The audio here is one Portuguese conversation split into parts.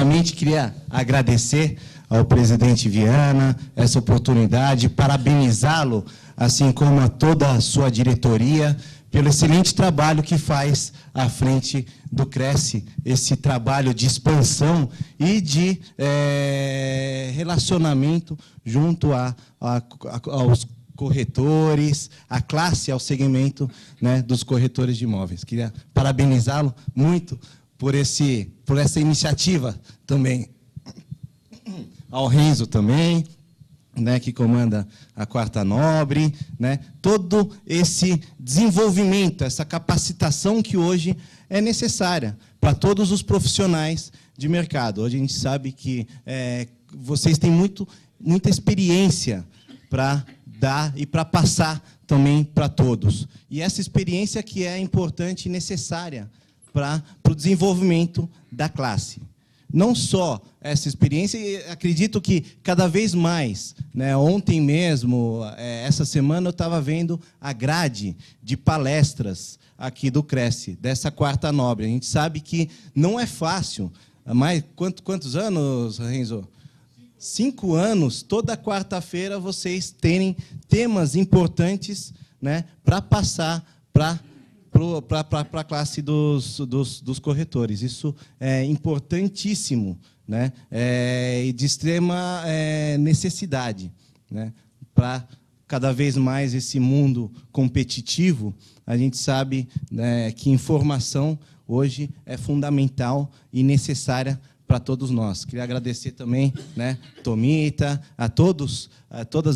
primeiramente, queria agradecer ao presidente Viana essa oportunidade, parabenizá-lo, assim como a toda a sua diretoria, pelo excelente trabalho que faz à frente do Cresce, esse trabalho de expansão e de relacionamento junto aos corretores, a classe, ao segmento, né, dos corretores de imóveis. Queria parabenizá-lo muito por essa iniciativa também. Ao Renzo também, né, que comanda a Quarta Nobre, né, todo esse desenvolvimento, essa capacitação que hoje é necessária para todos os profissionais de mercado. Hoje a gente sabe que vocês têm muita experiência para dar e para passar também para todos. E essa experiência que é importante e necessária para o desenvolvimento da classe. Não só essa experiência, e acredito que cada vez mais, né, ontem mesmo, essa semana, eu estava vendo a grade de palestras aqui do Cresce, dessa Quarta Nobre. A gente sabe que não é fácil. Mas quantos anos, Renzo? 5 anos, toda quarta-feira vocês terem temas importantes, né, para passar para a classe dos corretores. Isso é importantíssimo, né, e de extrema necessidade, né, para cada vez mais esse mundo competitivo. A gente sabe, né, que informação hoje é fundamental e necessária para todos nós. Queria agradecer também, né, Tomita, a todas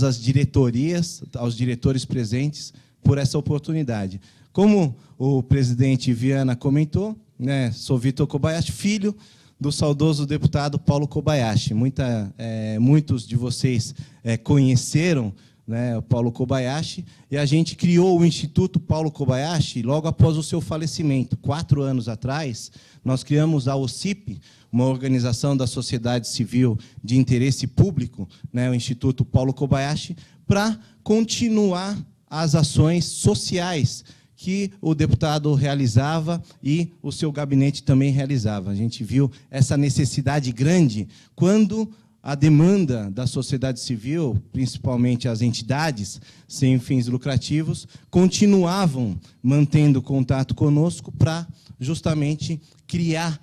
as diretorias, aos diretores presentes, por essa oportunidade. Como o presidente Viana comentou, né, sou Vitor Kobayashi, filho do saudoso deputado Paulo Kobayashi. Muitos de vocês conheceram, né, o Paulo Kobayashi, e a gente criou o Instituto Paulo Kobayashi logo após o seu falecimento. 4 anos atrás, nós criamos a OCIP, uma organização da sociedade civil de interesse público, né, o Instituto Paulo Kobayashi, para continuar as ações sociais que o deputado realizava e o seu gabinete também realizava. A gente viu essa necessidade grande quando a demanda da sociedade civil, principalmente as entidades sem fins lucrativos, continuavam mantendo contato conosco para justamente criar,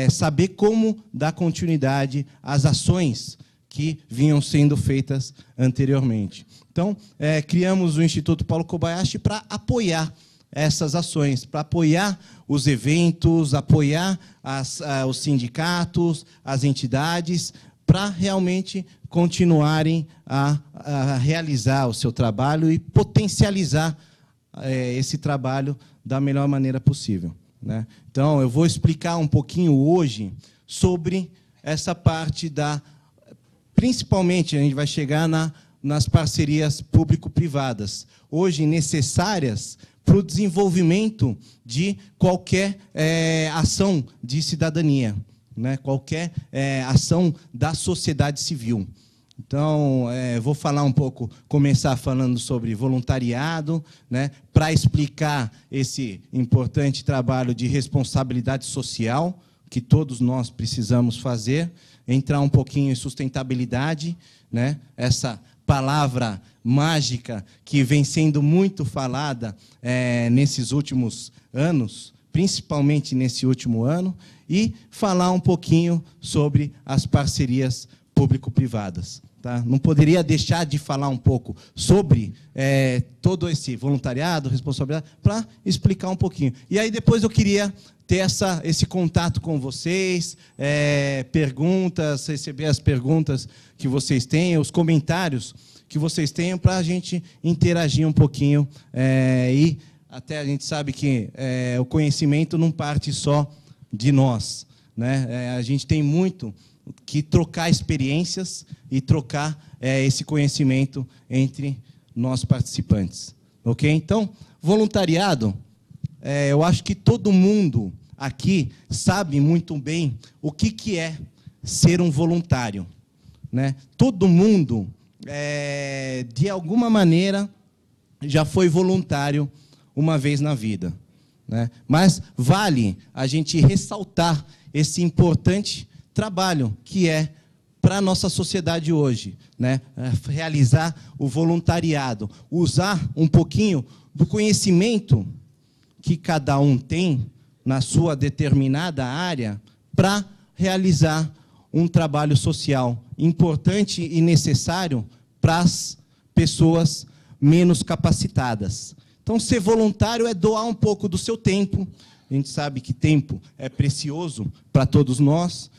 saber como dar continuidade às ações que vinham sendo feitas anteriormente. Então, criamos o Instituto Paulo Kobayashi para apoiar essas ações, para apoiar os eventos, apoiar os sindicatos, as entidades, para realmente continuarem a realizar o seu trabalho e potencializar esse trabalho da melhor maneira possível, né? Então, eu vou explicar um pouquinho hoje sobre essa parte principalmente, a gente vai chegar nas parcerias público-privadas, hoje necessárias para o desenvolvimento de qualquer ação de cidadania, né? Qualquer ação da sociedade civil. Então, vou falar um pouco, começar falando sobre voluntariado, né, para explicar esse importante trabalho de responsabilidade social que todos nós precisamos fazer, entrar um pouquinho em sustentabilidade, né, essa palavra mágica que vem sendo muito falada nesses últimos anos, principalmente nesse último ano, e falar um pouquinho sobre as parcerias público-privadas. Tá? Não poderia deixar de falar um pouco sobre todo esse voluntariado, responsabilidade, para explicar um pouquinho. E aí depois eu queria ter esse contato com vocês, perguntas, receber as perguntas que vocês têm, os comentários que vocês tenham, para a gente interagir um pouquinho. E até a gente sabe que o conhecimento não parte só de nós, né? A gente tem muito que trocar experiências e trocar esse conhecimento entre nós participantes. Ok? Então, voluntariado, eu acho que todo mundo aqui sabe muito bem o que é ser um voluntário, né? Todo mundo, de alguma maneira, já foi voluntário uma vez na vida, né? Mas vale a gente ressaltar esse importante trabalho que é para a nossa sociedade hoje, né? Realizar o voluntariado, usar um pouquinho do conhecimento que cada um tem na sua determinada área para realizar um trabalho social importante e necessário para as pessoas menos capacitadas. Então, ser voluntário é doar um pouco do seu tempo. A gente sabe que tempo é precioso para todos nós,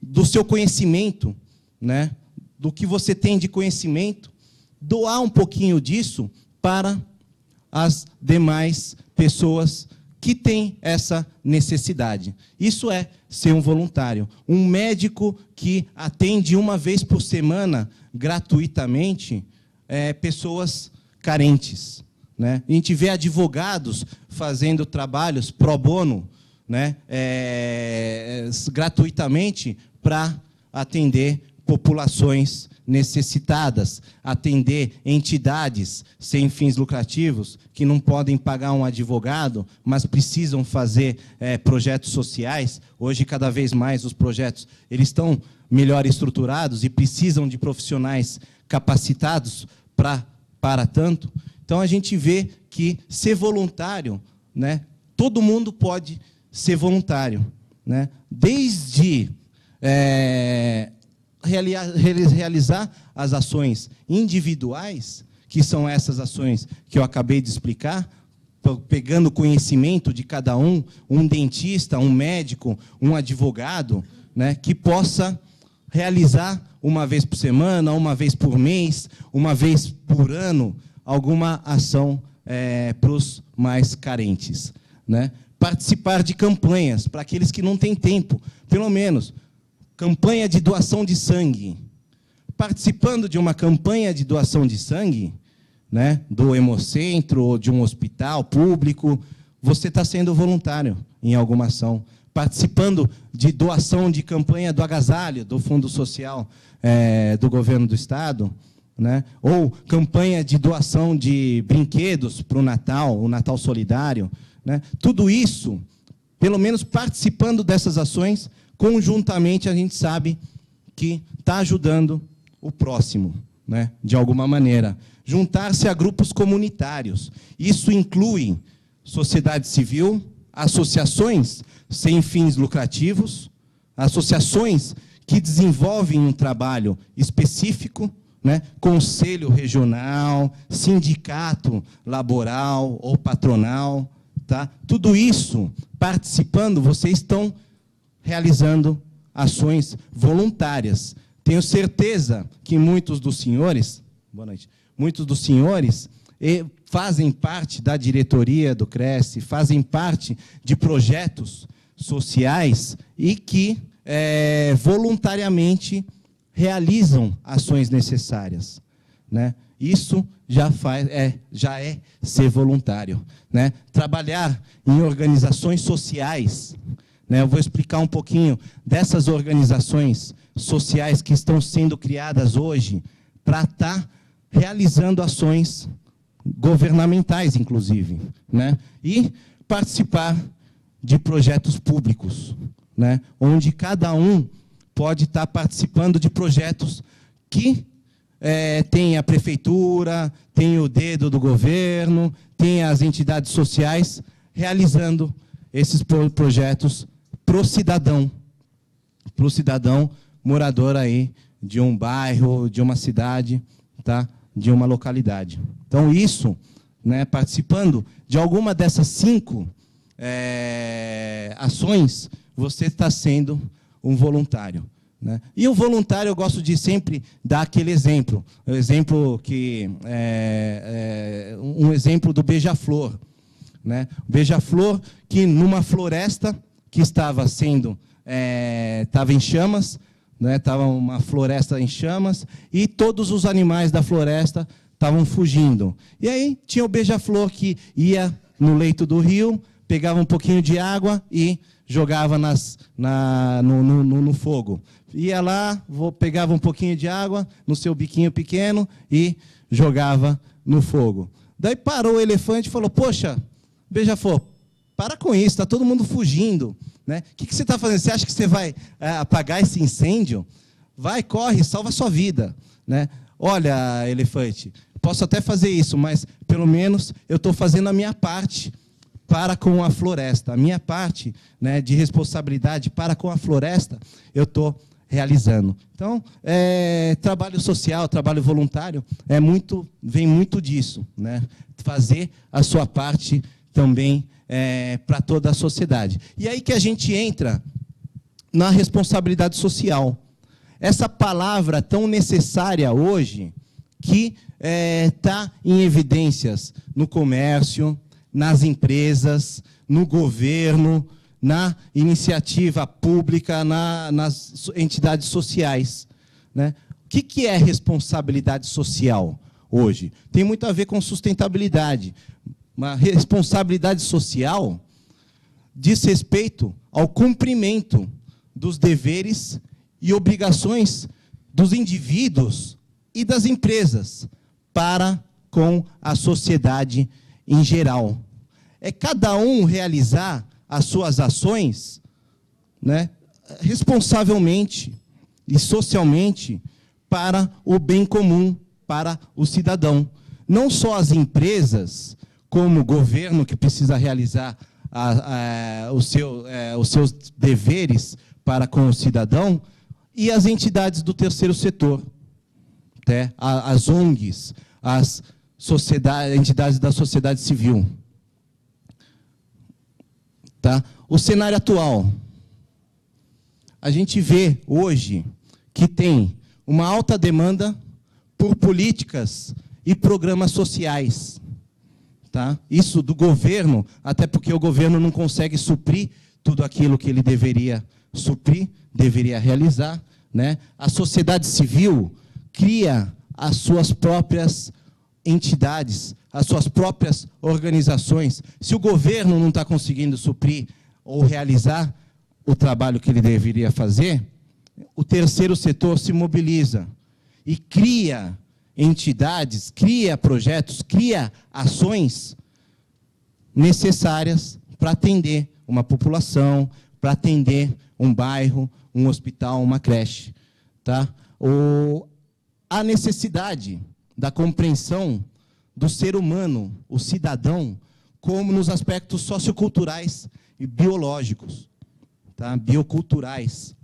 do seu conhecimento, né? Do que você tem de conhecimento, doar um pouquinho disso para as demais pessoas que têm essa necessidade. Isso é ser um voluntário. Um médico que atende uma vez por semana, gratuitamente, pessoas carentes, né? A gente vê advogados fazendo trabalhos pro bono, né? Gratuitamente para atender populações necessitadas, atender entidades sem fins lucrativos que não podem pagar um advogado, mas precisam fazer projetos sociais. Hoje, cada vez mais, os projetos eles estão melhor estruturados e precisam de profissionais capacitados para tanto. Então, a gente vê que ser voluntário, né, todo mundo pode ser voluntário, né, desde realizar as ações individuais, que são essas ações que eu acabei de explicar, pegando o conhecimento de cada um dentista, um médico, um advogado, né, que possa realizar uma vez por semana, uma vez por mês, uma vez por ano, alguma ação para os mais carentes, né? Participar de campanhas, para aqueles que não têm tempo, pelo menos, campanha de doação de sangue. Participando de uma campanha de doação de sangue, né, do Hemocentro ou de um hospital público, você está sendo voluntário em alguma ação. Participando de doação de campanha do agasalho, do Fundo Social do Governo do Estado, né, ou campanha de doação de brinquedos para o Natal Solidário, né, tudo isso, pelo menos participando dessas ações, conjuntamente a gente sabe que está ajudando o próximo, né, de alguma maneira. Juntar-se a grupos comunitários. Isso inclui sociedade civil, associações sem fins lucrativos, associações que desenvolvem um trabalho específico, né, conselho regional, sindicato laboral ou patronal, tá? Tudo isso, participando, vocês estão realizando ações voluntárias. Tenho certeza que muitos dos senhores, boa noite, muitos dos senhores fazem parte da diretoria do Cresce, fazem parte de projetos sociais e que voluntariamente realizam ações necessárias, né? Isso já é ser voluntário, né? Trabalhar em organizações sociais, né? Eu vou explicar um pouquinho dessas organizações sociais que estão sendo criadas hoje para estar realizando ações governamentais, inclusive, né? E participar de projetos públicos, né? Onde cada um pode estar participando de projetos que tem a prefeitura, tem o dedo do governo, tem as entidades sociais realizando esses projetos para o cidadão morador aí de um bairro, de uma cidade, tá? De uma localidade. Então, isso, né, participando de alguma dessas 5 ações, você está sendo um voluntário, né? E o voluntário, eu gosto de sempre dar aquele exemplo, um exemplo do beija-flor, né? O beija-flor que numa floresta que estava em chamas, né? Estava uma floresta em chamas e todos os animais da floresta estavam fugindo. E aí tinha o beija-flor que ia no leito do rio, pegava um pouquinho de água e jogava no fogo. Ia lá, pegava um pouquinho de água no seu biquinho pequeno e jogava no fogo. Daí parou o elefante e falou: poxa, beija-flor, Para com isso, está todo mundo fugindo, né? O que você está fazendo? Você acha que você vai apagar esse incêndio? Vai, corre, salva a sua vida, né? Olha, elefante, posso até fazer isso, mas pelo menos eu estou fazendo a minha parte para com a floresta. A minha parte, né, de responsabilidade para com a floresta, eu estou realizando. Então, trabalho social, trabalho voluntário, vem muito disso, né? Fazer a sua parte também para toda a sociedade. E aí que a gente entra na responsabilidade social. Essa palavra tão necessária hoje, que está em evidências no comércio, nas empresas, no governo, na iniciativa pública, nas entidades sociais, né? O que é responsabilidade social hoje? Tem muito a ver com sustentabilidade. Uma responsabilidade social diz respeito ao cumprimento dos deveres e obrigações dos indivíduos e das empresas para com a sociedade em geral. É cada um realizar as suas ações, né, responsavelmente e socialmente para o bem comum, para o cidadão. Não só as empresas, como o governo, que precisa realizar os seus deveres para com o cidadão, e as entidades do terceiro setor, as ONGs, as entidades da sociedade civil. Tá? O cenário atual. A gente vê hoje que tem uma alta demanda por políticas e programas sociais. Tá? Isso do governo, até porque o governo não consegue suprir tudo aquilo que ele deveria suprir, deveria realizar, né? A sociedade civil cria as suas próprias entidades, as suas próprias organizações. Se o governo não está conseguindo suprir ou realizar o trabalho que ele deveria fazer, o terceiro setor se mobiliza e cria entidades, cria projetos, cria ações necessárias para atender uma população, para atender um bairro, um hospital, uma creche. Tá? A necessidade da compreensão do ser humano, o cidadão, como nos aspectos socioculturais e biológicos, tá? Bioculturais.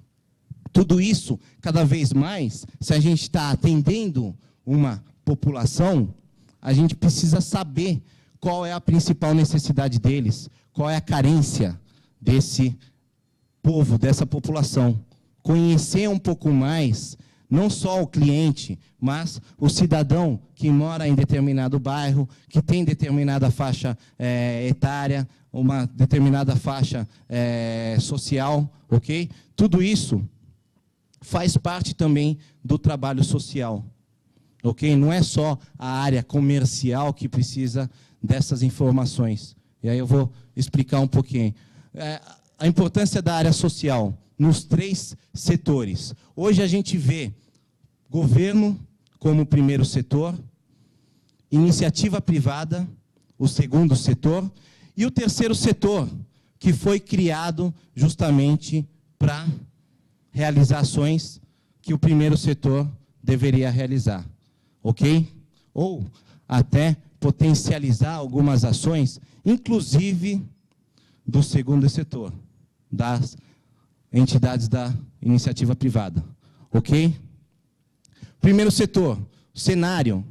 Tudo isso, cada vez mais, se a gente está atendendo uma população, a gente precisa saber qual é a principal necessidade deles, qual é a carência desse povo, dessa população. Conhecer um pouco mais, não só o cliente, mas o cidadão que mora em determinado bairro, que tem determinada faixa etária, uma determinada faixa social, ok? Tudo isso faz parte também do trabalho social, ok? Não é só a área comercial que precisa dessas informações. E aí eu vou explicar um pouquinho. A importância da área social nos 3 setores. Hoje a gente vê governo como o primeiro setor, iniciativa privada, o segundo setor, e o terceiro setor, que foi criado justamente para realizar ações que o primeiro setor deveria realizar, ok? Ou até potencializar algumas ações, inclusive do segundo setor, das entidades da iniciativa privada, ok? Primeiro setor, cenário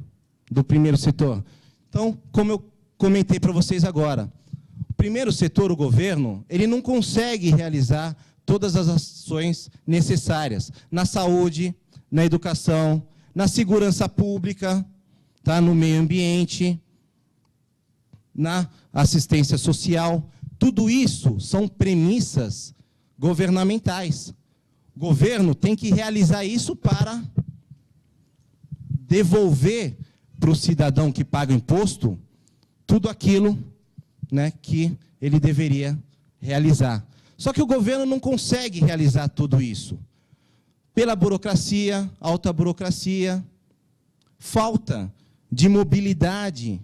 do primeiro setor. Então, como eu comentei para vocês agora, o primeiro setor, o governo, ele não consegue realizar todas as ações necessárias na saúde, na educação, na segurança pública, tá? No meio ambiente, na assistência social. Tudo isso são premissas governamentais. O governo tem que realizar isso para devolver para o cidadão que paga imposto tudo aquilo, né, que ele deveria realizar. Só que o governo não consegue realizar tudo isso. Pela burocracia, alta burocracia, falta de mobilidade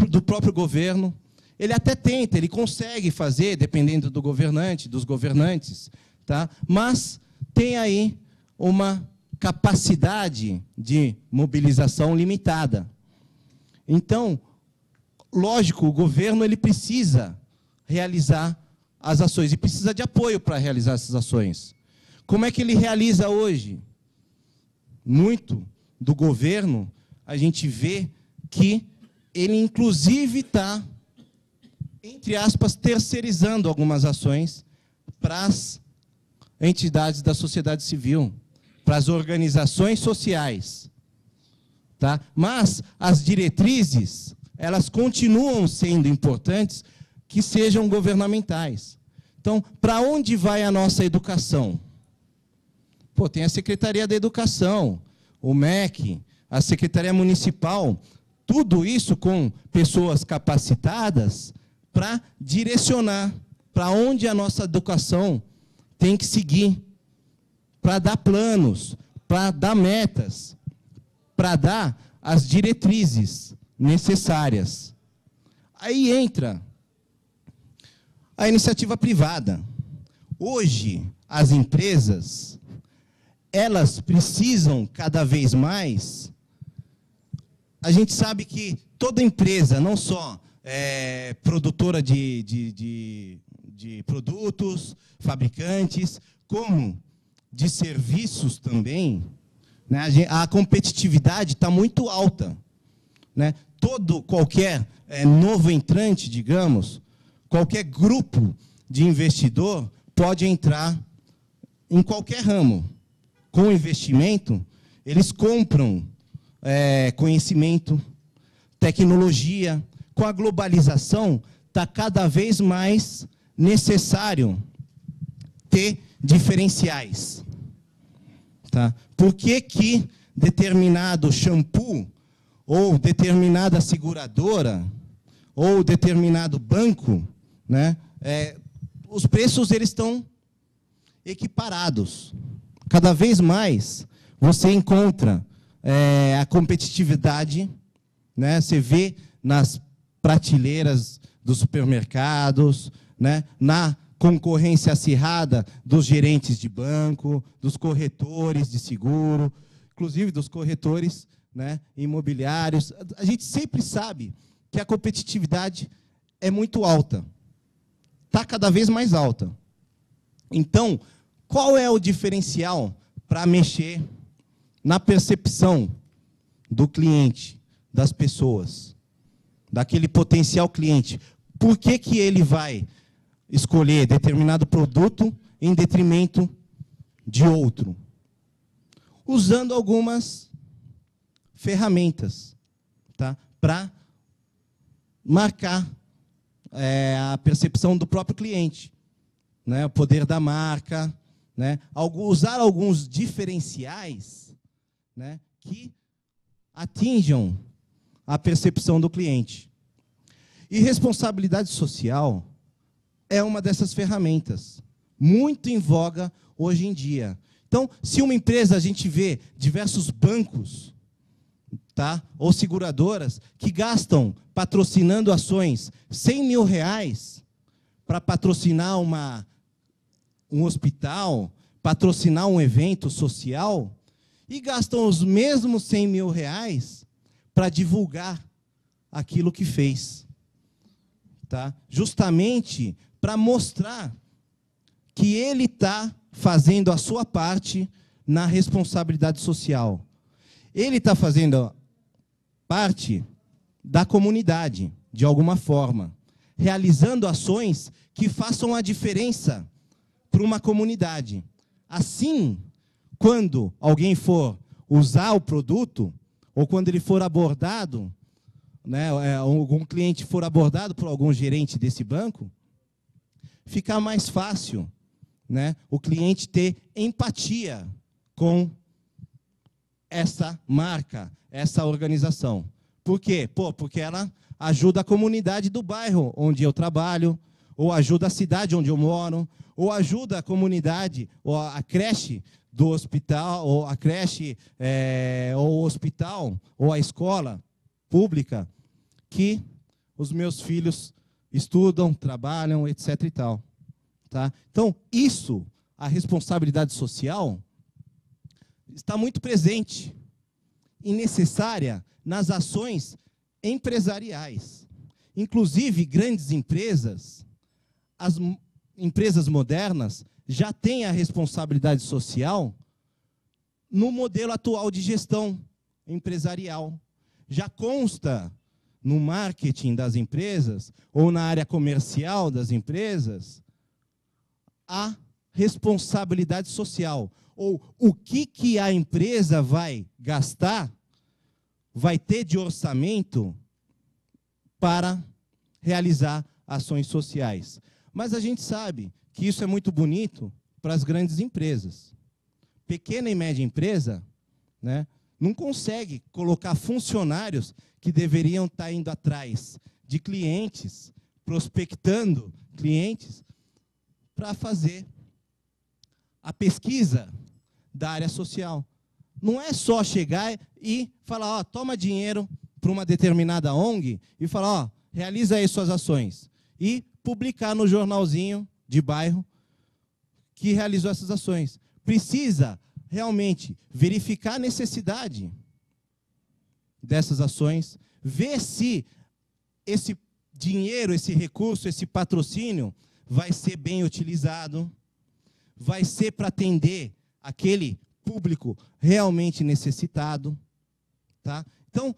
do próprio governo, ele até tenta, ele consegue fazer, dependendo do governante, dos governantes, tá? Mas tem aí uma capacidade de mobilização limitada. Então, lógico, o governo ele precisa realizar as ações e precisa de apoio para realizar essas ações. Como é que ele realiza hoje? Muito do governo, a gente vê que ele, inclusive, está, entre aspas, terceirizando algumas ações para as entidades da sociedade civil, para as organizações sociais. Tá? Mas as diretrizes, elas continuam sendo importantes que sejam governamentais. Então, para onde vai a nossa educação? Pô, tem a Secretaria da Educação, o MEC, a Secretaria Municipal, tudo isso com pessoas capacitadas para direcionar para onde a nossa educação tem que seguir, para dar planos, para dar metas, para dar as diretrizes necessárias. Aí entra a iniciativa privada. Hoje, as empresas, elas precisam cada vez mais. A gente sabe que toda empresa, não só produtora de produtos, fabricantes, como de serviços também, né, a competitividade está muito alta. Né? Qualquer novo entrante, digamos, qualquer grupo de investidor pode entrar em qualquer ramo. Com investimento, eles compram conhecimento, tecnologia. Com a globalização, está cada vez mais necessário ter diferenciais. Tá? Por que determinado shampoo, ou determinada seguradora, ou determinado banco, né, os preços eles estão equiparados? Cada vez mais você encontra a competitividade, né, você vê nas prateleiras dos supermercados, né, na concorrência acirrada dos gerentes de banco, dos corretores de seguro, inclusive dos corretores, né, imobiliários. A gente sempre sabe que a competitividade é muito alta. Está cada vez mais alta. Então, qual é o diferencial para mexer na percepção do cliente, das pessoas, daquele potencial cliente? Por que ele vai escolher determinado produto em detrimento de outro? Usando algumas ferramentas, tá? Para marcar a percepção do próprio cliente, né? O poder da marca, né? Usar alguns diferenciais, né, que atinjam a percepção do cliente. E responsabilidade social é uma dessas ferramentas, muito em voga hoje em dia. Então, se uma empresa, a gente vê diversos bancos, tá, ou seguradoras, que gastam, patrocinando ações, R$100 mil para patrocinar um hospital, patrocinar um evento social, e gastam os mesmos R$100 mil para divulgar aquilo que fez. Tá? Justamente para mostrar que ele está fazendo a sua parte na responsabilidade social. Ele está fazendo parte da comunidade, de alguma forma, realizando ações que façam a diferença para uma comunidade. Assim, quando alguém for usar o produto, ou quando ele for abordado, né, algum cliente for abordado por algum gerente desse banco, fica mais fácil, né, o cliente ter empatia com essa marca, essa organização. Por quê? Porque ela ajuda a comunidade do bairro onde eu trabalho, ou ajuda a cidade onde eu moro, ou ajuda a comunidade, ou a creche do hospital, ou a creche, ou o hospital, ou a escola pública, que os meus filhos estudam, trabalham, etc. e tal. Tá? Então, isso, a responsabilidade social, está muito presente e necessária nas ações empresariais. Inclusive, grandes empresas, as empresas modernas, já têm a responsabilidade social no modelo atual de gestão empresarial. Já consta no marketing das empresas ou na área comercial das empresas a responsabilidade social, ou o que a empresa vai gastar, vai ter de orçamento para realizar ações sociais. Mas a gente sabe que isso é muito bonito para as grandes empresas. Pequena e média empresa, né, não consegue colocar funcionários que deveriam estar indo atrás de clientes, prospectando clientes, para fazer a pesquisa da área social. Não é só chegar e falar, ó, toma dinheiro para uma determinada ONG e falar, ó, realiza aí suas ações. E publicar no jornalzinho de bairro que realizou essas ações. Precisa realmente verificar a necessidade dessas ações, ver se esse dinheiro, esse recurso, esse patrocínio vai ser bem utilizado, vai ser para atender aquele público realmente necessitado. Tá? Então,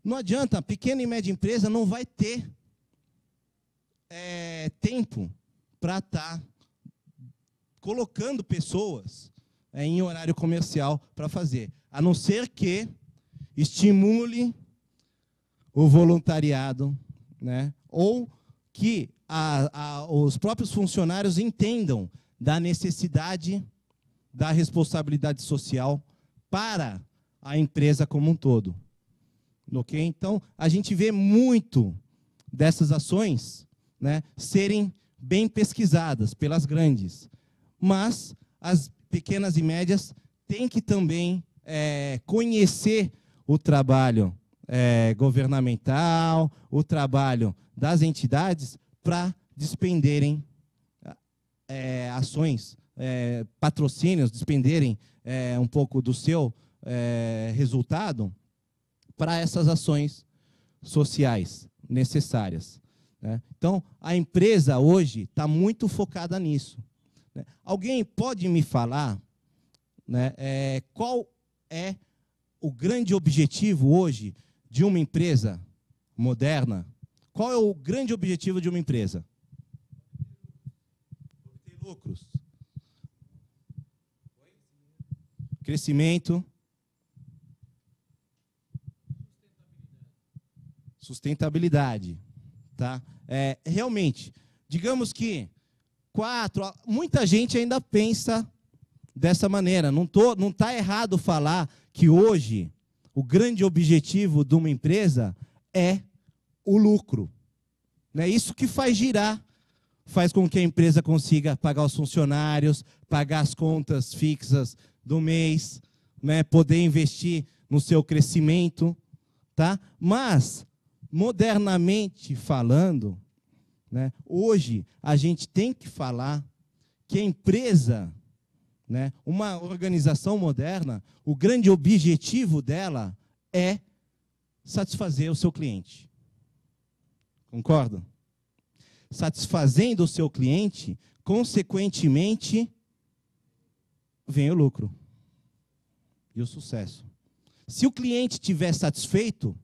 não adianta, a pequena e média empresa não vai ter tempo para estar colocando pessoas em horário comercial para fazer, a não ser que estimule o voluntariado, né? Ou que os próprios funcionários entendam da necessidade da responsabilidade social para a empresa como um todo. Ok? Então, a gente vê muito dessas ações, né, serem bem pesquisadas pelas grandes, mas as pequenas e médias têm que também conhecer o trabalho governamental, o trabalho das entidades para despenderem ações, patrocínios, despenderem um pouco do seu resultado para essas ações sociais necessárias. Né? Então, a empresa hoje está muito focada nisso. Né? Alguém pode me falar, né, qual é o grande objetivo hoje de uma empresa moderna? Qual é o grande objetivo de uma empresa? Obter lucros. Crescimento. Sustentabilidade. Tá? Realmente, digamos que muita gente ainda pensa dessa maneira. Não está errado falar que hoje o grande objetivo de uma empresa é o lucro. É isso que faz girar, faz com que a empresa consiga pagar os funcionários, pagar as contas fixas do mês, né, poder investir no seu crescimento. Tá? Mas, modernamente falando, né, hoje a gente tem que falar que a empresa, né, uma organização moderna, o grande objetivo dela é satisfazer o seu cliente. Concorda? Satisfazendo o seu cliente, consequentemente, vem o lucro e o sucesso. Se o cliente estiver satisfeito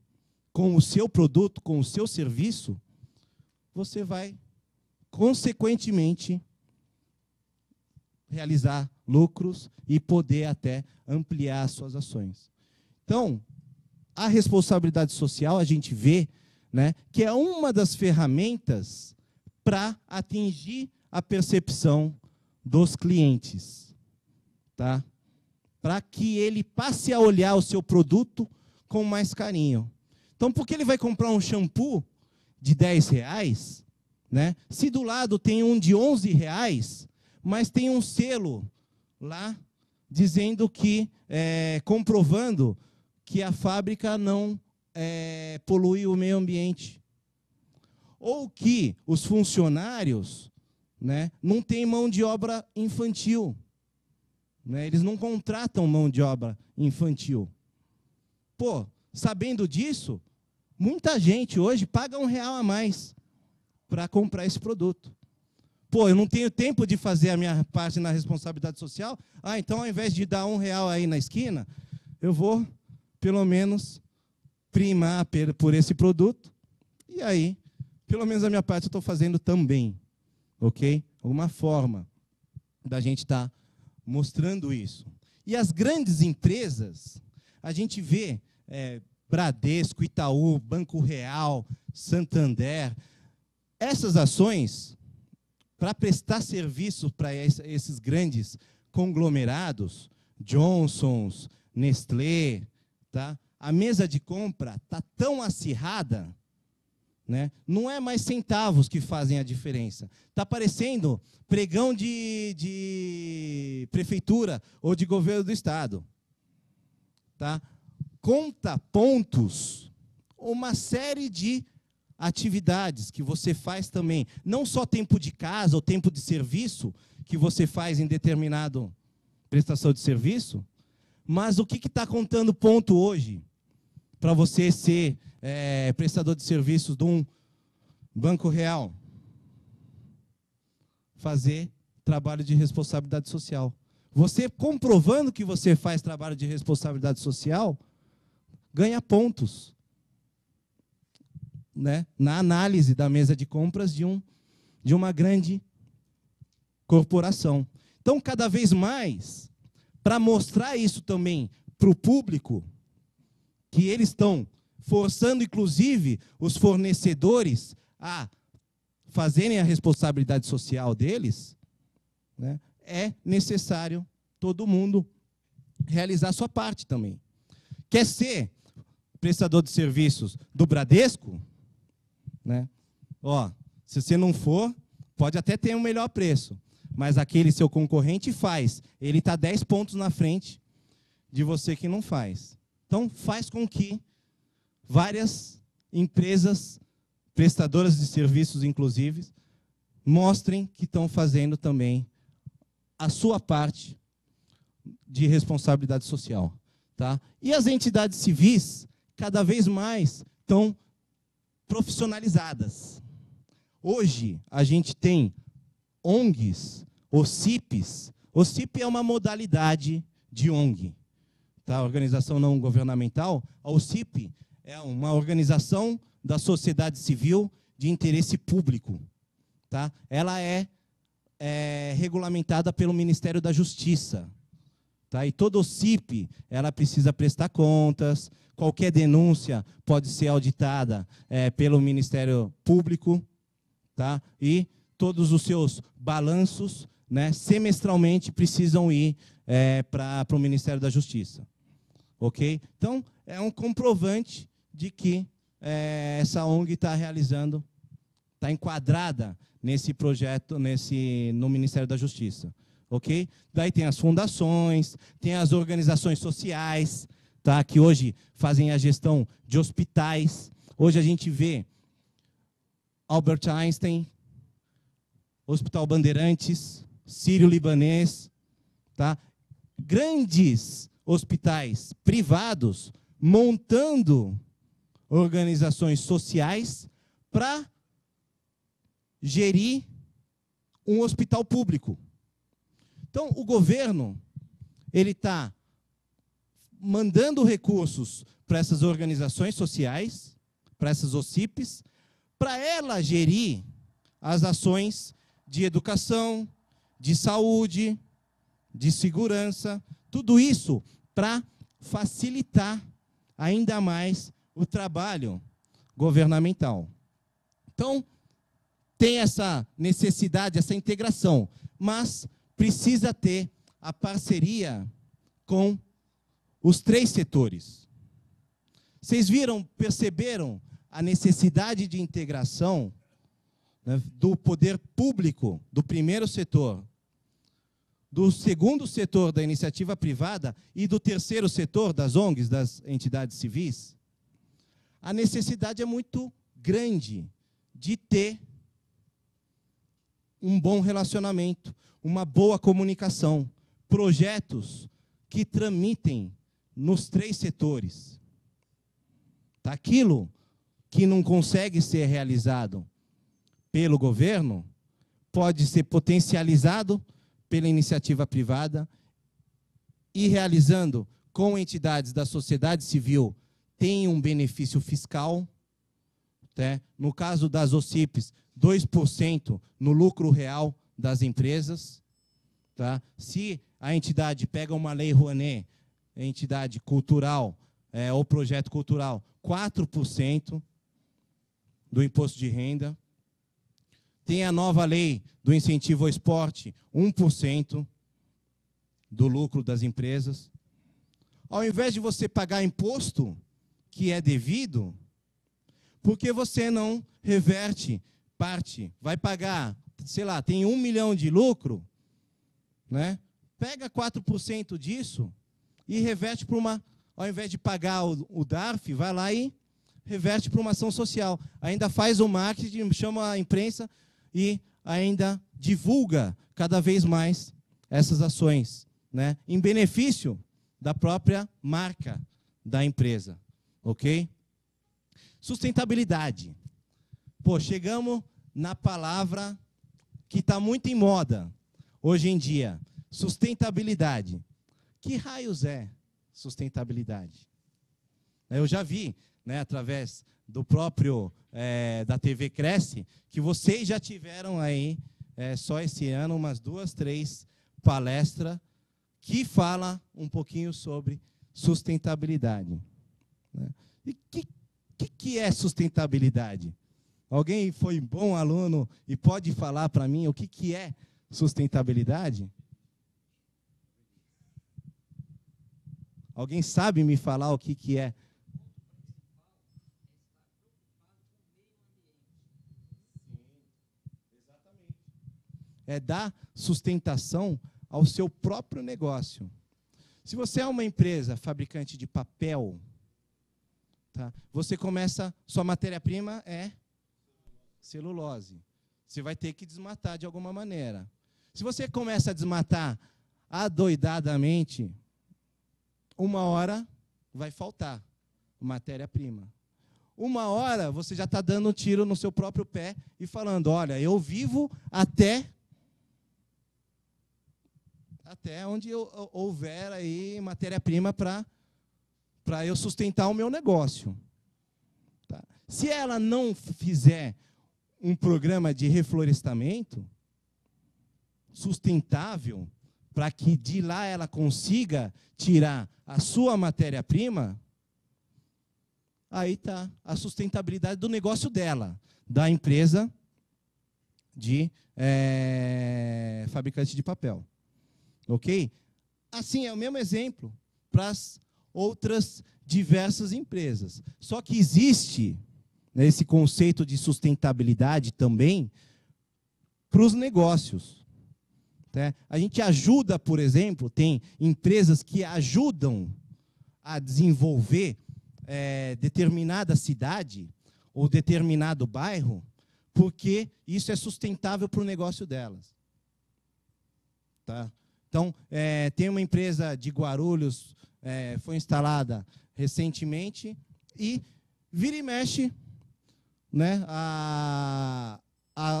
com o seu produto, com o seu serviço, você vai, consequentemente, realizar lucros e poder até ampliar as suas ações. Então, a responsabilidade social, a gente vê, né, que é uma das ferramentas para atingir a percepção dos clientes. Tá? Para que ele passe a olhar o seu produto com mais carinho. Então, por que ele vai comprar um shampoo de R$10, né? Se do lado tem um de R$11, mas tem um selo lá dizendo que, comprovando que a fábrica não polui o meio ambiente. ou que os funcionários, né, não têm mão de obra infantil. Né, eles não contratam mão de obra infantil. Pô, sabendo disso, muita gente hoje paga R$1 a mais para comprar esse produto. Pô, eu não tenho tempo de fazer a minha parte na responsabilidade social. Ah, então ao invés de dar R$1 aí na esquina, eu vou, pelo menos, primar por esse produto. E aí, pelo menos a minha parte eu estou fazendo também. Ok? Alguma forma da gente estar mostrando isso. E as grandes empresas, a gente vê Bradesco, Itaú, Banco Real, Santander, essas ações, para prestar serviço para esses grandes conglomerados, Johnson's, Nestlé, tá? A mesa de compra está tão acirrada, né? Não é mais centavos que fazem a diferença. Está parecendo pregão de prefeitura ou de governo do Estado. Tá? Conta pontos, uma série de atividades que você faz também. Não só tempo de casa ou tempo de serviço que você faz em determinado prestação de serviço, mas o que está contando ponto hoje para você ser prestador de serviços de um Banco Real? Fazer trabalho de responsabilidade social. Você comprovando que você faz trabalho de responsabilidade social, ganha pontos, né, na análise da mesa de compras de uma grande corporação. Então, cada vez mais, para mostrar isso também para o público, que eles estão forçando, inclusive, os fornecedores a fazerem a responsabilidade social deles, né, é necessário todo mundo realizar a sua parte também. Quer ser prestador de serviços do Bradesco? Né? Ó, se você não for, pode até ter um melhor preço, mas aquele seu concorrente faz. Ele está 10 pontos na frente de você que não faz. Então, faz com que várias empresas, prestadoras de serviços, inclusive, mostrem que estão fazendo também a sua parte de responsabilidade social. Tá? E as entidades civis, cada vez mais, estão profissionalizadas. Hoje, a gente tem ONGs, OCIPs. OCIP é uma modalidade de ONG, tá? Organização não governamental. A OCIP é uma organização da sociedade civil de interesse público. Tá? Ela é regulamentada pelo Ministério da Justiça. Tá? E toda OCIP, ela precisa prestar contas. Qualquer denúncia pode ser auditada pelo Ministério Público, tá? E todos os seus balanços, né, semestralmente precisam ir para o Ministério da Justiça. Ok? Então, é um comprovante de que essa ONG está realizando, está enquadrada nesse projeto, no Ministério da Justiça. Ok? Daí tem as fundações, tem as organizações sociais, tá, que hoje fazem a gestão de hospitais. Hoje a gente vê Albert Einstein, Hospital Bandeirantes, Sírio-Libanês, tá? Grandes hospitais privados montando organizações sociais para gerir um hospital público. Então, o governo ele está mandando recursos para essas organizações sociais, para essas OCIPs, para ela gerir as ações de educação, de saúde, de segurança, tudo isso para facilitar ainda mais o trabalho governamental. Então, tem essa necessidade, essa integração, mas precisa ter a parceria com os 3 setores. Vocês perceberam a necessidade de integração, né, do poder público, do primeiro setor, do segundo setor da iniciativa privada e do terceiro setor das ONGs, das entidades civis? A necessidade é muito grande de ter um bom relacionamento, uma boa comunicação, projetos que tramitem nos 3 setores. Tá? Aquilo que não consegue ser realizado pelo governo pode ser potencializado pela iniciativa privada e realizando com entidades da sociedade civil tem um benefício fiscal. Tá? No caso das OCIPs, 2% no lucro real das empresas. Tá? Se a entidade pega uma lei Rouanet, entidade cultural ou projeto cultural, 4% do imposto de renda. Tem a nova lei do incentivo ao esporte, 1% do lucro das empresas. Ao invés de você pagar imposto que é devido, por que você não reverte parte? Vai pagar, sei lá, tem 1 milhão de lucro, né? Pega 4% disso e reverte para uma, ao invés de pagar o DARF, vai lá e reverte para uma ação social. Ainda faz o marketing, chama a imprensa e ainda divulga cada vez mais essas ações, né? Em benefício da própria marca da empresa. Ok? Sustentabilidade. Pô, chegamos na palavra que está muito em moda hoje em dia. Sustentabilidade. Que raios é sustentabilidade? Eu já vi, né, através do próprio da TV Cresce, que vocês já tiveram aí, só esse ano, umas 2, 3 palestras que falam um pouquinho sobre sustentabilidade. Né? E que é sustentabilidade? Alguém foi bom aluno e pode falar para mim o que é sustentabilidade? Alguém sabe me falar o que é? É dar sustentação ao seu próprio negócio. Se você é uma empresa fabricante de papel, tá? Você começa, sua matéria-prima é celulose. Você vai ter que desmatar de alguma maneira. Se você começa a desmatar adoidadamente, uma hora vai faltar matéria-prima. Uma hora você já está dando um tiro no seu próprio pé e falando, olha, eu vivo até onde houver aí matéria-prima para eu sustentar o meu negócio. Tá? Se ela não fizer um programa de reflorestamento sustentável, para que de lá ela consiga tirar a sua matéria-prima, aí está a sustentabilidade do negócio dela, da empresa de fabricante de papel. Ok? Assim, é o mesmo exemplo para as outras diversas empresas. Só que existe, né, esse conceito de sustentabilidade também para os negócios. Né? A gente ajuda, por exemplo, tem empresas que ajudam a desenvolver determinada cidade ou determinado bairro, porque isso é sustentável para o negócio delas. Tá? Então, tem uma empresa de Guarulhos, foi instalada recentemente, e vira e mexe, né,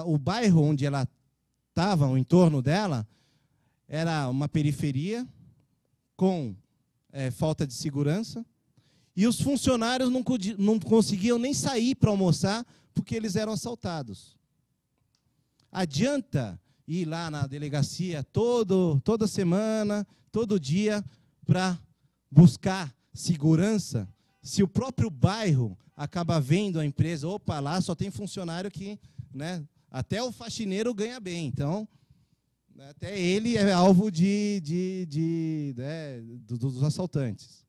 o bairro onde ela estava, o entorno dela, era uma periferia com falta de segurança, e os funcionários não conseguiam nem sair para almoçar, porque eles eram assaltados. Adianta ir lá na delegacia toda semana, todo dia, para buscar segurança, se o próprio bairro acaba vendo a empresa, opa, lá só tem funcionário que, né, até o faxineiro ganha bem, então, até ele é alvo dos assaltantes.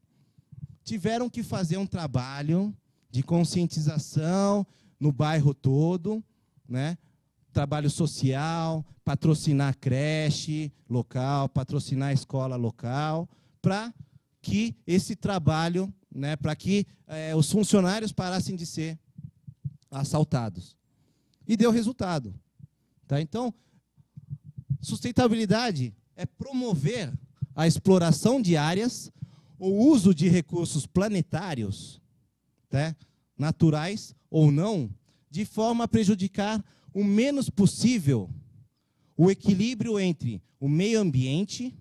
Tiveram que fazer um trabalho de conscientização no bairro todo, né? Trabalho social, patrocinar creche local, patrocinar escola local, para que esse trabalho, né, para que os funcionários parassem de ser assaltados. e deu resultado. Tá? Então, sustentabilidade é promover a exploração de áreas, o uso de recursos planetários, tá? Naturais ou não, de forma a prejudicar o menos possível o equilíbrio entre o meio ambiente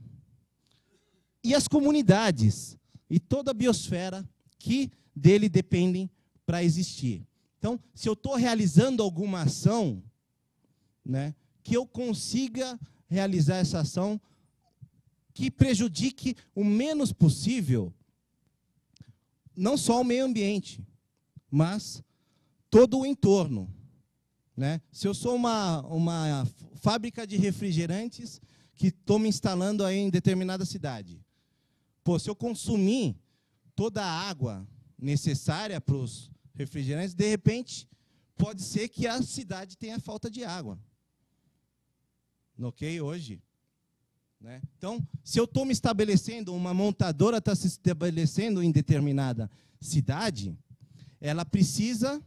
e as comunidades e toda a biosfera que dele dependem para existir. Então, se eu estou realizando alguma ação, né, que eu consiga realizar essa ação que prejudique o menos possível não só o meio ambiente, mas todo o entorno. Né? Se eu sou uma fábrica de refrigerantes que estou me instalando aí em determinada cidade, pô, se eu consumir toda a água necessária para os refrigerantes, de repente, pode ser que a cidade tenha falta de água. Ok? Hoje. Né? Então, se eu estou me estabelecendo, uma montadora está se estabelecendo em determinada cidade, ela precisa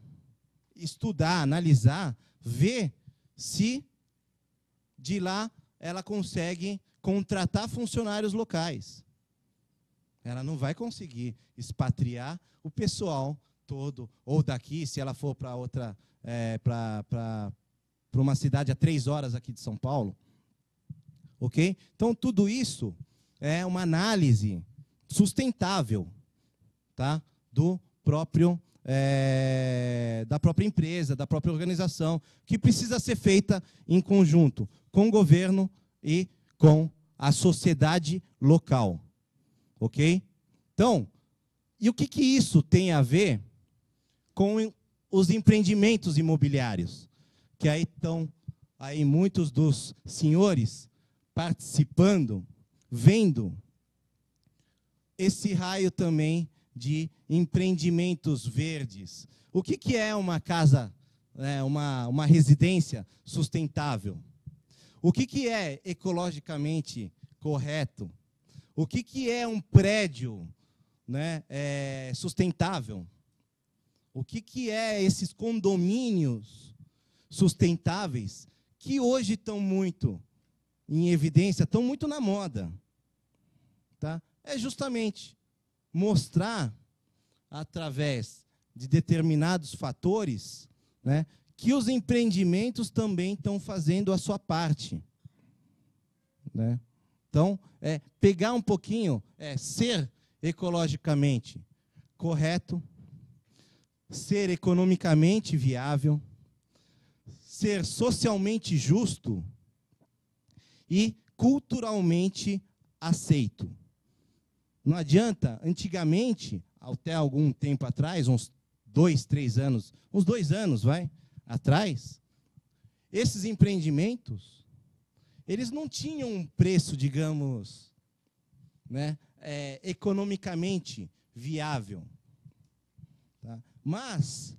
estudar, analisar, ver se de lá ela consegue contratar funcionários locais. Ela não vai conseguir expatriar o pessoal todo, ou daqui, se ela for para outra, para uma cidade a 3 horas aqui de São Paulo. Ok? Então, tudo isso é uma análise sustentável, tá? Da própria empresa, da própria organização, que precisa ser feita em conjunto com o governo e com a sociedade local. Ok? Então, e o que isso tem a ver com os empreendimentos imobiliários? Que aí estão aí muitos dos senhores participando, vendo esse raio também de empreendimentos verdes. O que é uma casa, uma residência sustentável? O que é ecologicamente correto? O que é um prédio, né, sustentável? O que é esses condomínios sustentáveis que hoje estão muito em evidência, estão muito na moda? Tá? É justamente mostrar, através de determinados fatores, né, que os empreendimentos também estão fazendo a sua parte. Né? Então, pegar um pouquinho, ser ecologicamente correto, ser economicamente viável, ser socialmente justo e culturalmente aceito. Não adianta, antigamente, até algum tempo atrás, uns 2, 3 anos, uns 2 anos, atrás, esses empreendimentos, eles não tinham um preço, digamos, né, economicamente viável. Tá? Mas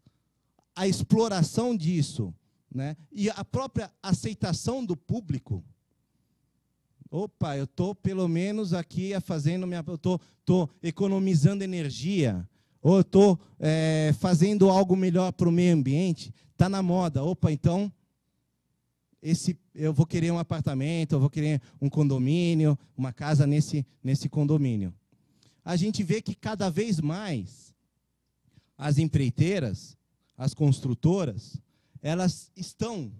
a exploração disso, né, e a própria aceitação do público. Opa, eu estou pelo menos aqui fazendo eu estou economizando energia, ou eu estou fazendo algo melhor para o meio ambiente, está na moda. Opa, então eu vou querer um apartamento, eu vou querer um condomínio, uma casa nesse condomínio. A gente vê que cada vez mais as empreiteiras, as construtoras, elas estão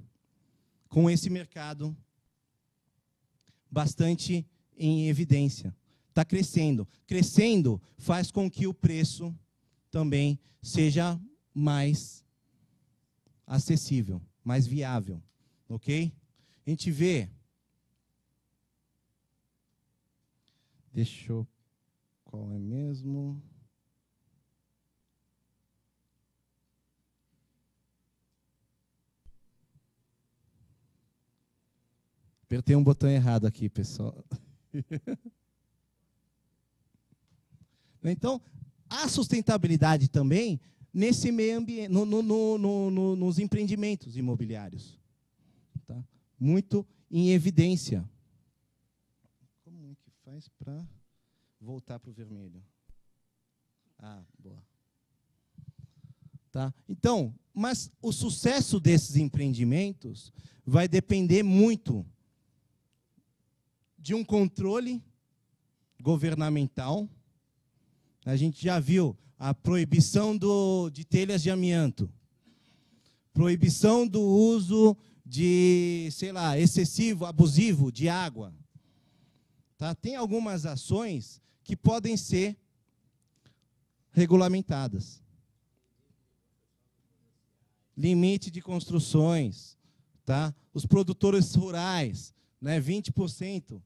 com esse mercado bastante em evidência. Está crescendo. Crescendo faz com que o preço também seja mais acessível, mais viável. Ok? A gente vê. Deixa eu. Qual é mesmo? Apertei um botão errado aqui, pessoal. Então, a sustentabilidade também nesse meio ambiente, nos empreendimentos imobiliários. Tá? Muito em evidência. Como é que faz para voltar para o vermelho? Ah, boa. Tá? Então, mas o sucesso desses empreendimentos vai depender muito de um controle governamental. A gente já viu a proibição de telhas de amianto, proibição do uso de, sei lá, excessivo, abusivo de água. Tá? Tem algumas ações que podem ser regulamentadas. Limite de construções, tá? Os produtores rurais, né, 20%,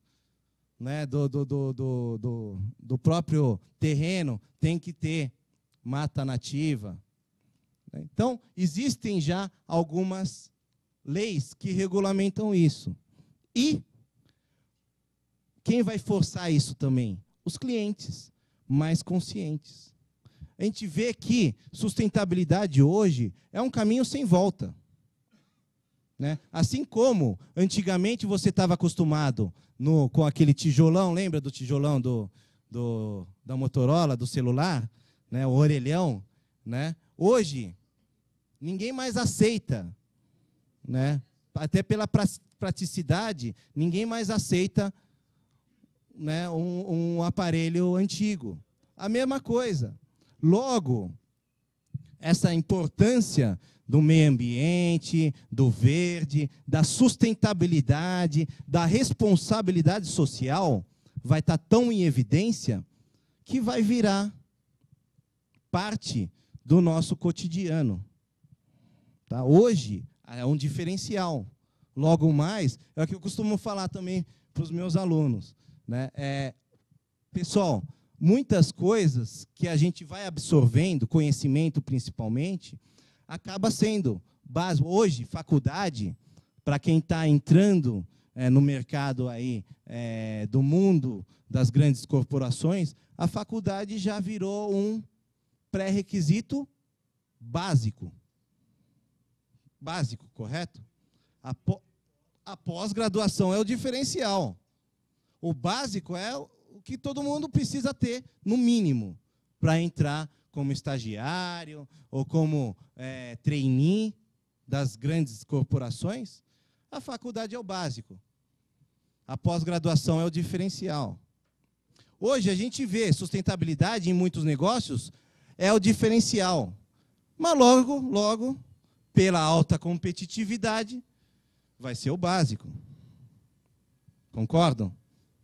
né, do próprio terreno tem que ter mata nativa. Então, existem já algumas leis que regulamentam isso. E quem vai forçar isso também? Os clientes mais conscientes. A gente vê que sustentabilidade hoje é um caminho sem volta. Né? Assim como, antigamente, você estava acostumado com aquele tijolão, lembra do tijolão da Motorola, do celular? Né? O orelhão. Né? Hoje, ninguém mais aceita, né? Até pela praticidade, ninguém mais aceita, né, um aparelho antigo. A mesma coisa. Logo, essa importância do meio ambiente, do verde, da sustentabilidade, da responsabilidade social, vai estar tão em evidência que vai virar parte do nosso cotidiano. Tá? Hoje, é um diferencial. Logo mais, é o que eu costumo falar também para os meus alunos. Né? Pessoal, muitas coisas que a gente vai absorvendo, conhecimento principalmente, acaba sendo básico. Hoje, faculdade, para quem está entrando no mercado aí, do mundo das grandes corporações, a faculdade já virou um pré-requisito básico. Básico, correto? A pós-graduação é o diferencial. O básico é o que todo mundo precisa ter, no mínimo, para entrar como estagiário ou como trainee das grandes corporações. A faculdade é o básico. A pós-graduação é o diferencial. Hoje, a gente vê sustentabilidade em muitos negócios, é o diferencial. Mas logo, pela alta competitividade, vai ser o básico. Concordam?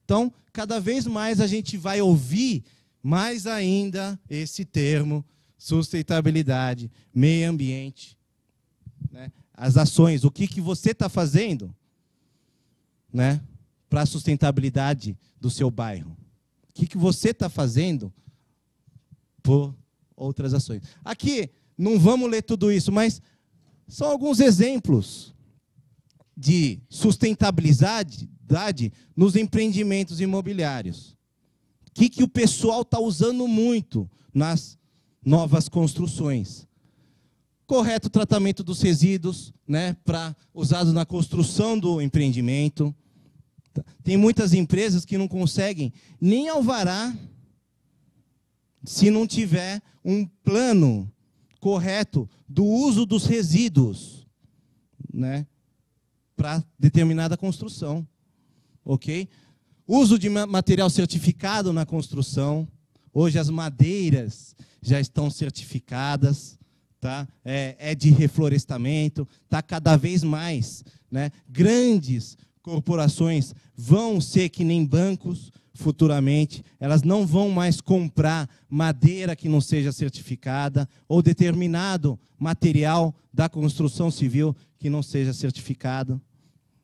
Então, cada vez mais a gente vai ouvir mais ainda esse termo, sustentabilidade, meio ambiente. Né? As ações, o que você está fazendo, né, para a sustentabilidade do seu bairro? O que você está fazendo por outras ações? Aqui, não vamos ler tudo isso, mas são alguns exemplos de sustentabilidade nos empreendimentos imobiliários. O que o pessoal está usando muito nas novas construções? Correto tratamento dos resíduos, né, usados na construção do empreendimento. Tem muitas empresas que não conseguem nem alvará se não tiver um plano correto do uso dos resíduos, né, para determinada construção. Ok? Uso de material certificado na construção. Hoje as madeiras já estão certificadas. Tá? De reflorestamento. Tá cada vez mais. Né? Grandes corporações vão ser que nem bancos futuramente. Elas não vão mais comprar madeira que não seja certificada ou determinado material da construção civil que não seja certificado.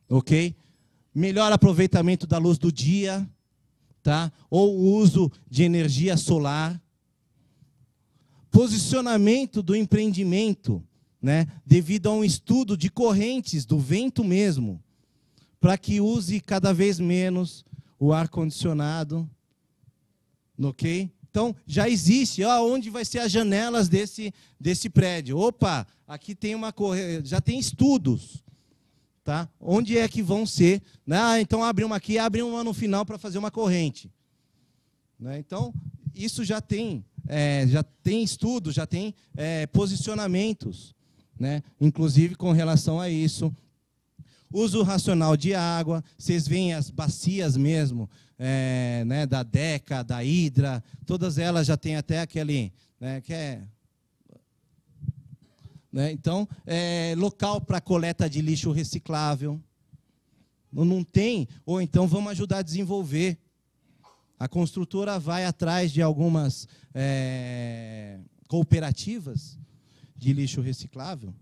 Ok? Melhor aproveitamento da luz do dia, tá? Ou o uso de energia solar. Posicionamento do empreendimento, né? Devido a um estudo de correntes do vento mesmo, para que use cada vez menos o ar-condicionado. Ok? Então, já existe, onde vai ser as janelas desse prédio. Opa, aqui tem já tem estudos. Tá? Onde é que vão ser? Né? Então, abre uma aqui, abre uma no final para fazer uma corrente. Né? Então, isso já tem já tem estudos, já tem posicionamentos, né? Inclusive com relação a isso. Uso racional de água, vocês veem as bacias mesmo, né, da Deca, da Hidra, todas elas já têm até aquele, né, né, então, local para coleta de lixo reciclável. Não tem, ou então vamos ajudar a desenvolver. A construtora vai atrás de algumas cooperativas de lixo reciclável,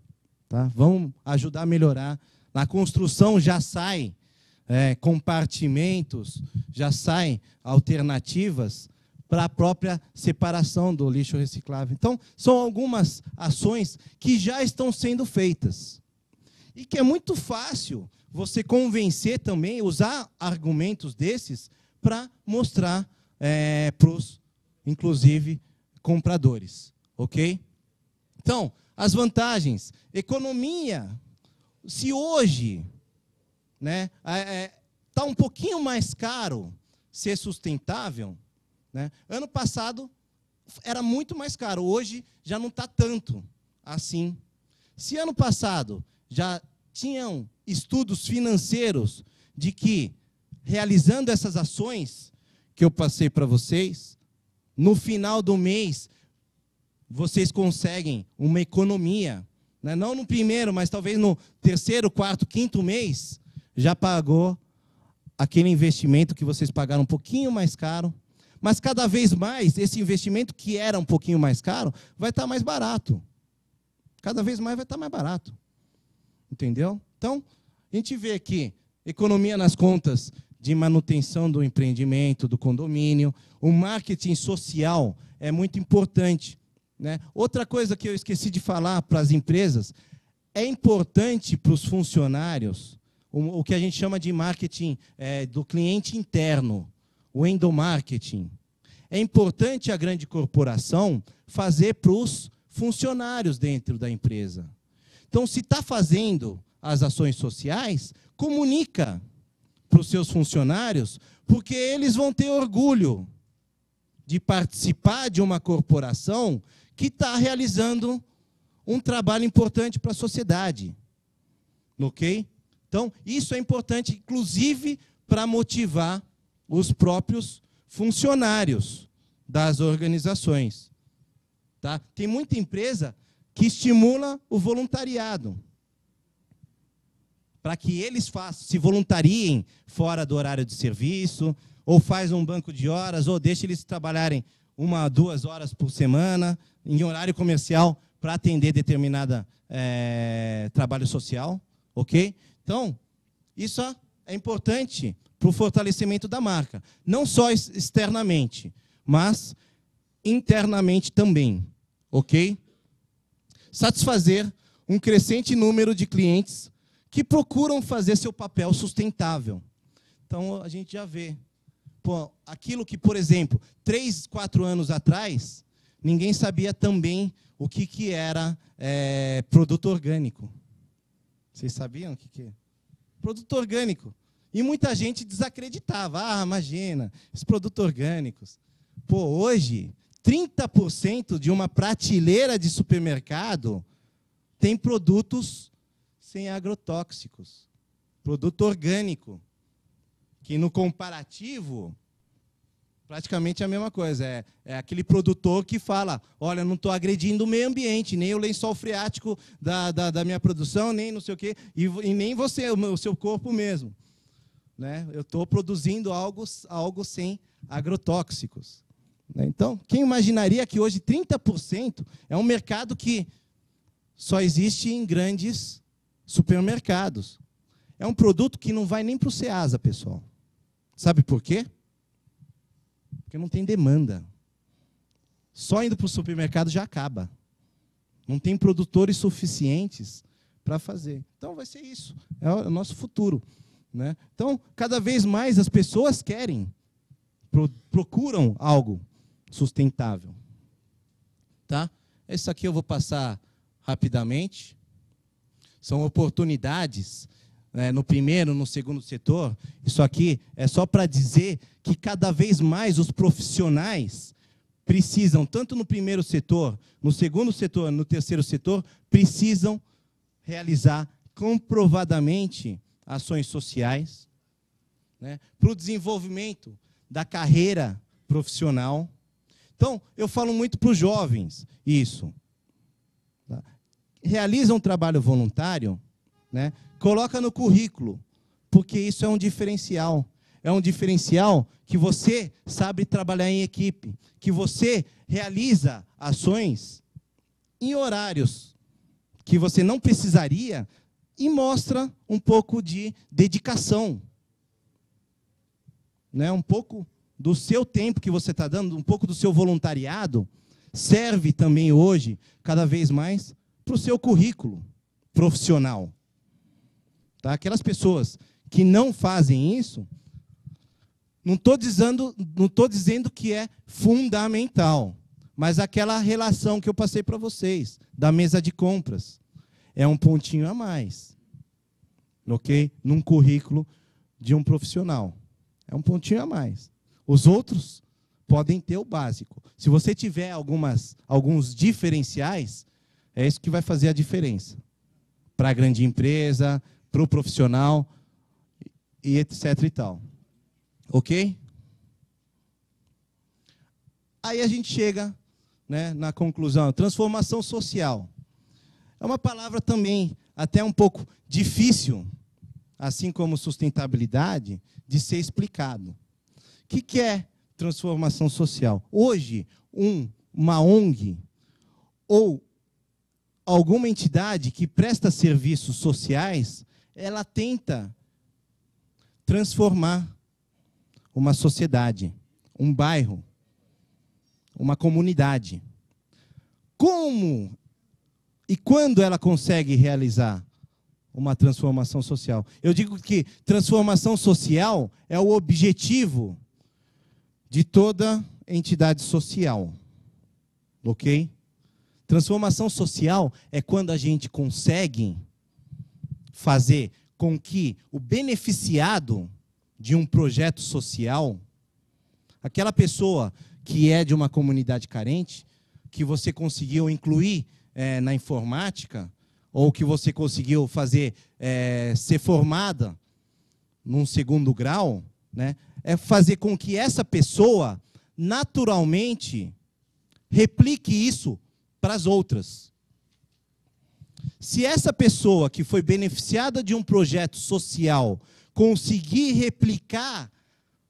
tá? Vamos ajudar a melhorar. Na construção já saem compartimentos, já saem alternativas para a própria separação do lixo reciclável. Então, são algumas ações que já estão sendo feitas. E que é muito fácil você convencer também, usar argumentos desses para mostrar para os, inclusive, compradores. Ok? Então, as vantagens. Economia. Se hoje, né, está um pouquinho mais caro ser sustentável, né? Ano passado era muito mais caro, hoje já não está tanto assim. Se ano passado já tinham estudos financeiros de que, realizando essas ações que eu passei para vocês, no final do mês, vocês conseguem uma economia, né? Não no primeiro, mas talvez no terceiro, quarto, quinto mês, já pagou aquele investimento que vocês pagaram um pouquinho mais caro, mas cada vez mais, esse investimento que era um pouquinho mais caro, vai estar mais barato. Cada vez mais vai estar mais barato. Entendeu? Então, a gente vê aqui, economia nas contas de manutenção do empreendimento, do condomínio, o marketing social é muito importante, né? Outra coisa que eu esqueci de falar para as empresas, é importante para os funcionários, o que a gente chama de marketing do cliente interno, o endomarketing. É importante a grande corporação fazer para os funcionários dentro da empresa. Então, se está fazendo as ações sociais, comunica para os seus funcionários, porque eles vão ter orgulho de participar de uma corporação que está realizando um trabalho importante para a sociedade. Ok? Então, isso é importante, inclusive, para motivar os próprios funcionários das organizações. Tá? Tem muita empresa que estimula o voluntariado, para que eles se voluntariem fora do horário de serviço, ou faz um banco de horas, ou deixa eles trabalharem 1 a 2 horas por semana, em horário comercial, para atender determinada trabalho social. Ok? Então, isso é importante para o fortalecimento da marca. Não só externamente, mas internamente também. Ok? Satisfazer um crescente número de clientes que procuram fazer seu papel sustentável. Então, a gente já vê. Pô, aquilo que, por exemplo, 3, 4 anos atrás, ninguém sabia também o que era produto orgânico. Vocês sabiam o que é? Produto orgânico. E muita gente desacreditava. Ah, imagina, esses produtos orgânicos. Pô, hoje, 30% de uma prateleira de supermercado tem produtos sem agrotóxicos. Produto orgânico. Que no comparativo, praticamente é a mesma coisa. É aquele produtor que fala, olha, não estou agredindo o meio ambiente, nem o lençol freático da minha produção, nem não sei o quê, e nem você, o seu corpo mesmo. Né? Eu estou produzindo algo sem agrotóxicos. Né? Então, quem imaginaria que hoje 30% é um mercado que só existe em grandes supermercados. É um produto que não vai nem para o Ceasa, pessoal. Sabe por quê? Porque não tem demanda. Só indo para o supermercado já acaba. Não tem produtores suficientes para fazer. Então, vai ser isso. É o nosso futuro. Né? Então, cada vez mais as pessoas querem, procuram algo sustentável. Tá? Isso aqui eu vou passar rapidamente. São oportunidades, no primeiro, no segundo setor. Isso aqui é só para dizer que cada vez mais os profissionais precisam, tanto no primeiro setor, no segundo setor, no terceiro setor, precisam realizar comprovadamente ações sociais, né, para o desenvolvimento da carreira profissional. Então, eu falo muito para os jovens isso. Tá? Realiza um trabalho voluntário, né, coloca no currículo, porque isso é um diferencial. É um diferencial que você sabe trabalhar em equipe, que você realiza ações em horários que você não precisaria e mostra um pouco de dedicação. Né? Um pouco do seu tempo que você está dando, um pouco do seu voluntariado, serve também hoje, cada vez mais, para o seu currículo profissional. Tá? Aquelas pessoas que não fazem isso, não estou dizendo que é fundamental, mas aquela relação que eu passei para vocês, da mesa de compras, é um pontinho a mais, ok? Num currículo de um profissional. É um pontinho a mais. Os outros podem ter o básico. Se você tiver alguns diferenciais, é isso que vai fazer a diferença. Para a grande empresa, para o profissional, e etc. e tal. Ok? Aí a gente chega, né, na conclusão. Transformação social. É uma palavra também até um pouco difícil, assim como sustentabilidade, de ser explicado. O que é transformação social? Hoje, uma ONG ou alguma entidade que presta serviços sociais, ela tenta transformar uma sociedade, um bairro, uma comunidade. Como e quando ela consegue realizar uma transformação social? Eu digo que transformação social é o objetivo de toda entidade social. Ok? Transformação social é quando a gente consegue fazer com que o beneficiado de um projeto social, aquela pessoa que é de uma comunidade carente, que você conseguiu incluir na informática, ou que você conseguiu fazer ser formada num segundo grau, né, é fazer com que essa pessoa, naturalmente, replique isso para as outras. Se essa pessoa que foi beneficiada de um projeto social conseguir replicar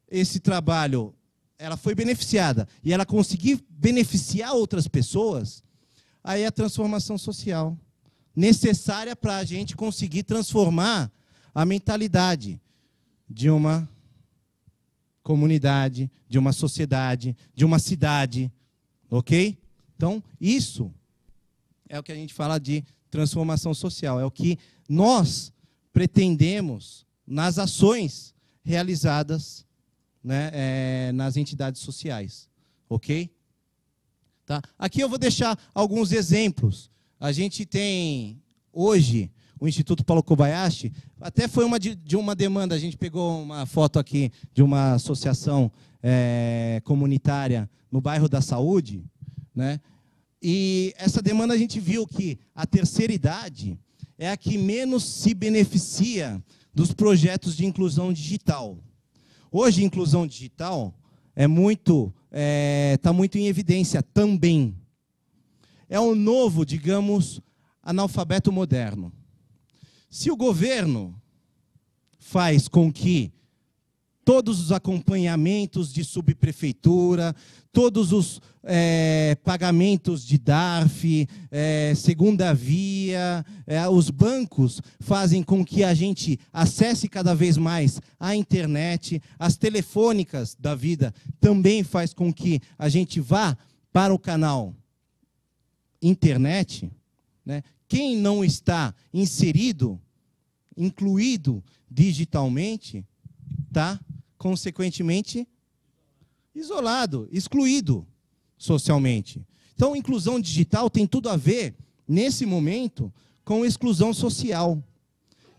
esse trabalho, ela foi beneficiada, e ela conseguir beneficiar outras pessoas, aí é a transformação social necessária para a gente conseguir transformar a mentalidade de uma comunidade, de uma sociedade, de uma cidade, ok? Então, isso é o que a gente fala de transformação social, é o que nós pretendemos nas ações realizadas, né, nas entidades sociais, ok? Tá? Aqui eu vou deixar alguns exemplos. A gente tem, hoje, o Instituto Paulo Kobayashi, até foi de uma demanda, a gente pegou uma foto aqui de uma associação comunitária no bairro da Saúde, né? E essa demanda a gente viu que a terceira idade é a que menos se beneficia dos projetos de inclusão digital. Hoje, a inclusão digital está muito em evidência também. É um novo, digamos, analfabeto moderno. Se o governo faz com que todos os acompanhamentos de subprefeitura, todos os pagamentos de DARF, segunda via, os bancos fazem com que a gente acesse cada vez mais a internet, as telefônicas da vida também faz com que a gente vá para o canal internet, né? Quem não está inserido, incluído digitalmente, está, consequentemente, isolado, excluído socialmente. Então, inclusão digital tem tudo a ver, nesse momento, com exclusão social.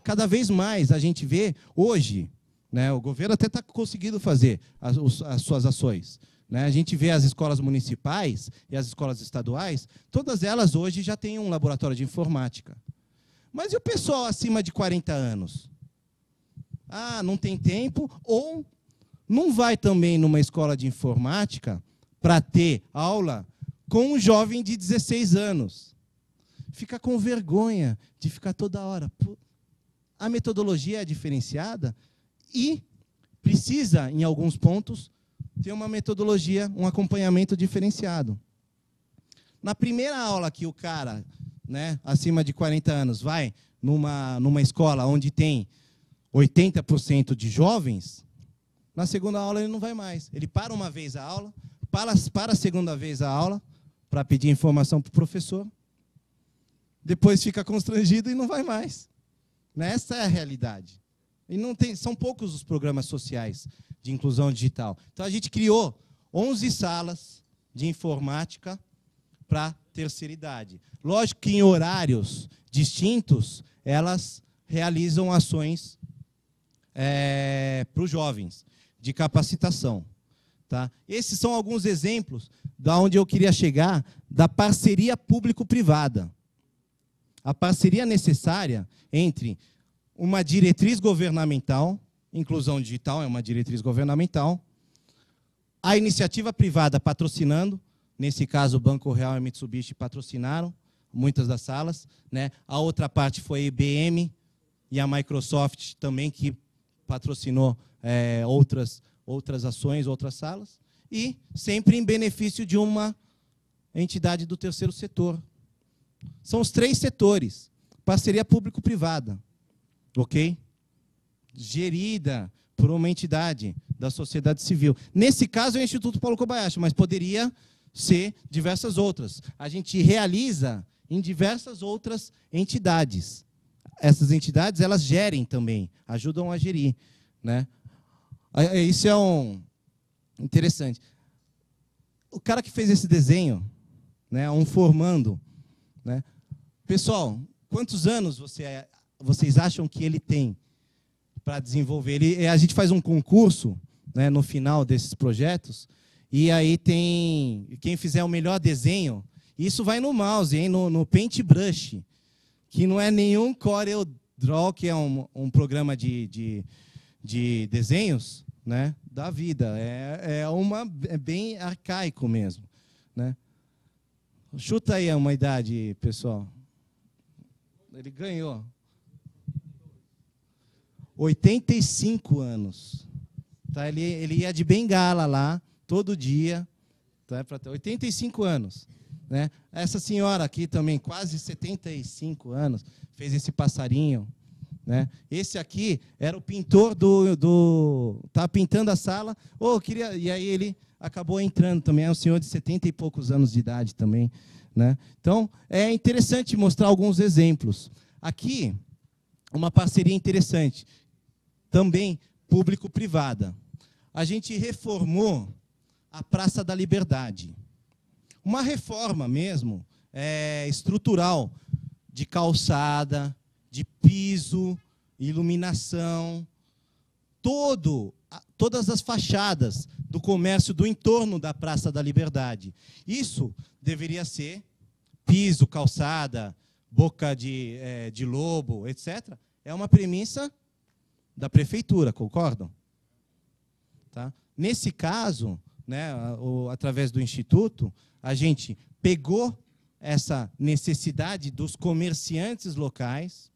Cada vez mais a gente vê, hoje, né, o governo até está conseguindo fazer as suas ações, né? A gente vê as escolas municipais e as escolas estaduais, todas elas hoje já têm um laboratório de informática. Mas e o pessoal acima de 40 anos? Ah, não tem tempo, ou não vai também numa escola de informática para ter aula com um jovem de 16 anos. Fica com vergonha de ficar toda hora. A metodologia é diferenciada e precisa, em alguns pontos, ter uma metodologia, um acompanhamento diferenciado. Na primeira aula que o cara, né, acima de 40 anos vai numa escola onde tem 80% de jovens, na segunda aula ele não vai mais. Ele para uma vez a aula, para a segunda vez a aula, para pedir informação para o professor, depois fica constrangido e não vai mais. Essa é a realidade. E não tem, são poucos os programas sociais de inclusão digital. Então, a gente criou 11 salas de informática para terceira idade. Lógico que em horários distintos, elas realizam ações para os jovens, de capacitação. Tá? Esses são alguns exemplos da onde eu queria chegar, da parceria público-privada. A parceria necessária entre uma diretriz governamental, inclusão digital é uma diretriz governamental, a iniciativa privada patrocinando, nesse caso o Banco Real e a Mitsubishi patrocinaram muitas das salas, né? A outra parte foi a IBM e a Microsoft também, que patrocinou outras ações, outras salas, e sempre em benefício de uma entidade do terceiro setor. São os 3 setores, parceria público-privada, ok? Gerida por uma entidade da sociedade civil. Nesse caso é o Instituto Paulo Kobayashi, mas poderia ser diversas outras. A gente realiza em diversas outras entidades. Essas entidades, elas gerem também, ajudam a gerir, né? Isso é interessante. O cara que fez esse desenho, né, um formando, né? Pessoal, quantos anos vocês acham que ele tem para desenvolver? A gente faz um concurso, né, no final desses projetos, e aí tem quem fizer o melhor desenho. Isso vai no mouse, hein, no Paintbrush, que não é nenhum Corel Draw, que é um programa de desenhos, né, da vida. É bem arcaico mesmo, né? Chuta aí uma idade, pessoal. Ele ganhou. 85 anos. Tá? Ele ia de bengala lá, todo dia. Tá? 85 anos. Né? Essa senhora aqui também, quase 75 anos, fez esse passarinho. Né? Esse aqui era o pintor estava pintando a sala. E aí ele acabou entrando também. É um senhor de 70 e poucos anos de idade também. Né? Então, é interessante mostrar alguns exemplos. Aqui, uma parceria interessante, também público-privada. A gente reformou a Praça da Liberdade. Uma reforma mesmo, estrutural, de calçada, de piso, iluminação, todas as fachadas do comércio do entorno da Praça da Liberdade. Isso deveria ser piso, calçada, boca de lobo, etc. É uma premissa da prefeitura, concordam? Tá? Nesse caso, né, através do Instituto, a gente pegou essa necessidade dos comerciantes locais,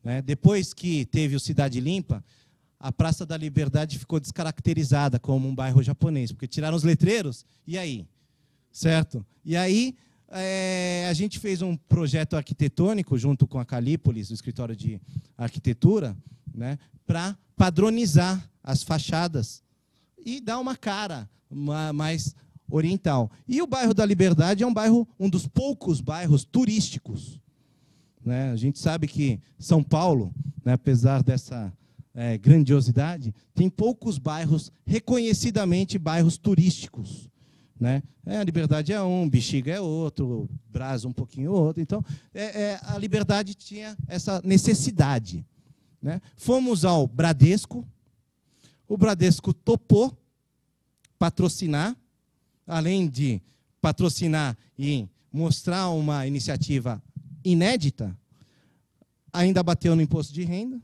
né, depois que teve o Cidade Limpa, a Praça da Liberdade ficou descaracterizada como um bairro japonês, porque tiraram os letreiros, e aí? Certo? E aí, a gente fez um projeto arquitetônico, junto com a Calípolis, o escritório de arquitetura, né, para padronizar as fachadas e dar uma cara mais oriental. E o bairro da Liberdade é um dos poucos bairros turísticos. Né? A gente sabe que São Paulo, né, apesar dessa grandiosidade, tem poucos bairros, reconhecidamente bairros turísticos. Né? A Liberdade é um, Bexiga é outro, Brás um pouquinho outro. Então, a Liberdade tinha essa necessidade. Né? Fomos ao Bradesco, o Bradesco topou patrocinar, além de patrocinar e mostrar uma iniciativa inédita, ainda bateu no imposto de renda,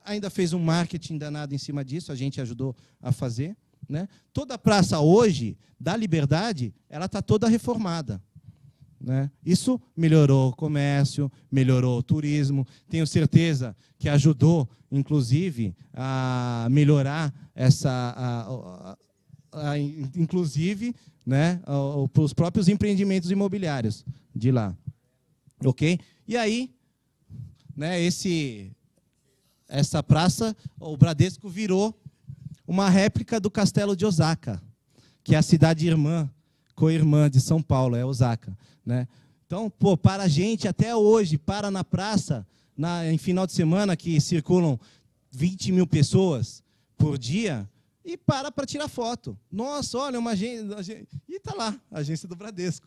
ainda fez um marketing danado em cima disso, a gente ajudou a fazer, né? Toda a praça hoje, da Liberdade, ela está toda reformada, né? Isso melhorou o comércio, melhorou o turismo, tenho certeza que ajudou, inclusive, a melhorar inclusive, né, os próprios empreendimentos imobiliários de lá. Ok? E aí, né, essa praça, o Bradesco virou uma réplica do Castelo de Osaka, que é a cidade irmã, co-irmã de São Paulo, é Osaka, né? Então, pô, para a gente, até hoje, para na praça, em final de semana, que circulam 20 mil pessoas por dia, e para tirar foto. Nossa, olha, uma agência. E está lá, a agência do Bradesco.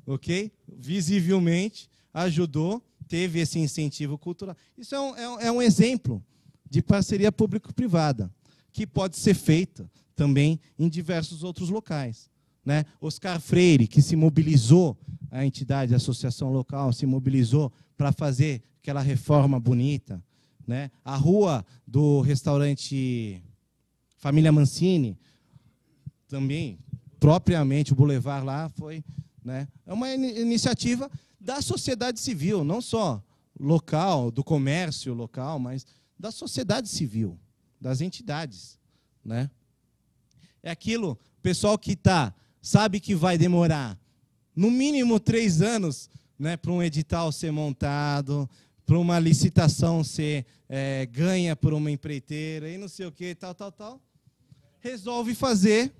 Ok? Visivelmente ajudou, teve esse incentivo cultural. Isso é um exemplo de parceria público-privada, que pode ser feita também em diversos outros locais, né? Oscar Freire, que se mobilizou, a entidade, a associação local, se mobilizou para fazer aquela reforma bonita, né? A rua do restaurante Família Mancini, também, propriamente, o Boulevard lá foi, né? É uma iniciativa da sociedade civil, não só local, do comércio local, mas da sociedade civil, das entidades, né? É aquilo, o pessoal que sabe que vai demorar no mínimo 3 anos, né, para um edital ser montado, para uma licitação ser ganha por uma empreiteira, e não sei o que, tal, resolve fazer,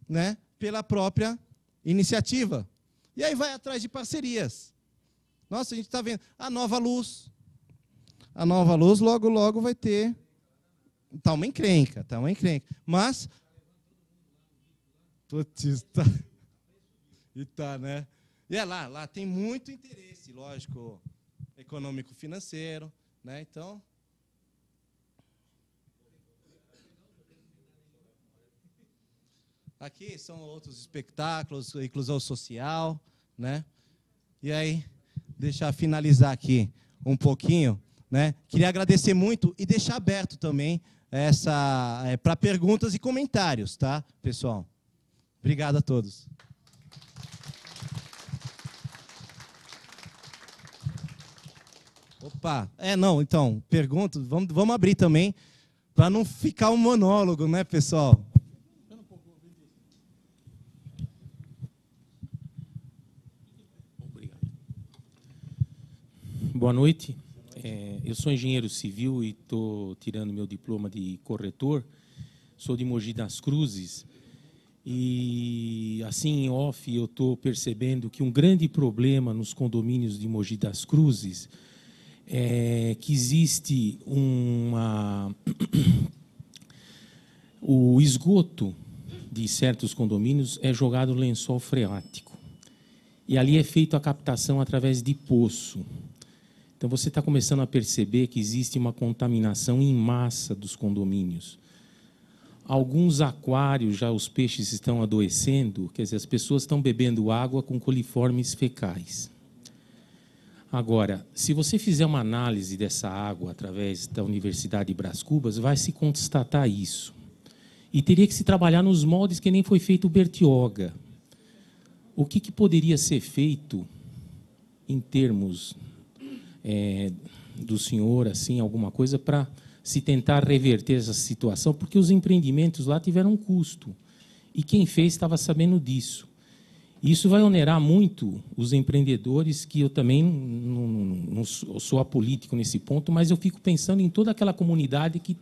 né, pela própria iniciativa. E aí vai atrás de parcerias. Nossa, a gente está vendo a Nova Luz. A Nova Luz logo, logo vai ter. Está uma encrenca. Mas... Putz, tá... E tá, né? E lá tem muito interesse, lógico, econômico-financeiro, né? Então... Aqui são outros espetáculos, inclusão social, né? E aí, deixar finalizar aqui um pouquinho, né? Queria agradecer muito e deixar aberto também para perguntas e comentários, tá, pessoal? Obrigado a todos. Opa, então, perguntas, vamos abrir também, para não ficar um monólogo, né, pessoal? Boa noite. Eu sou engenheiro civil e estou tirando meu diploma de corretor. Sou de Mogi das Cruzes. E, assim, em off, eu estou percebendo que um grande problema nos condomínios de Mogi das Cruzes é que existe o esgoto de certos condomínios é jogado no lençol freático. E ali é feita a captação através de poço. Então, você está começando a perceber que existe uma contaminação em massa dos condomínios. Alguns aquários, já os peixes estão adoecendo, quer dizer, as pessoas estão bebendo água com coliformes fecais. Agora, se você fizer uma análise dessa água através da Universidade de Brás Cubas, vai se constatar isso. E teria que se trabalhar nos moldes que nem foi feito o Bertioga. O que poderia ser feito em termos... do senhor, assim, alguma coisa para se tentar reverter essa situação, porque os empreendimentos lá tiveram um custo. E quem fez estava sabendo disso. Isso vai onerar muito os empreendedores, que eu também não sou apolítico nesse ponto, mas eu fico pensando em toda aquela comunidade que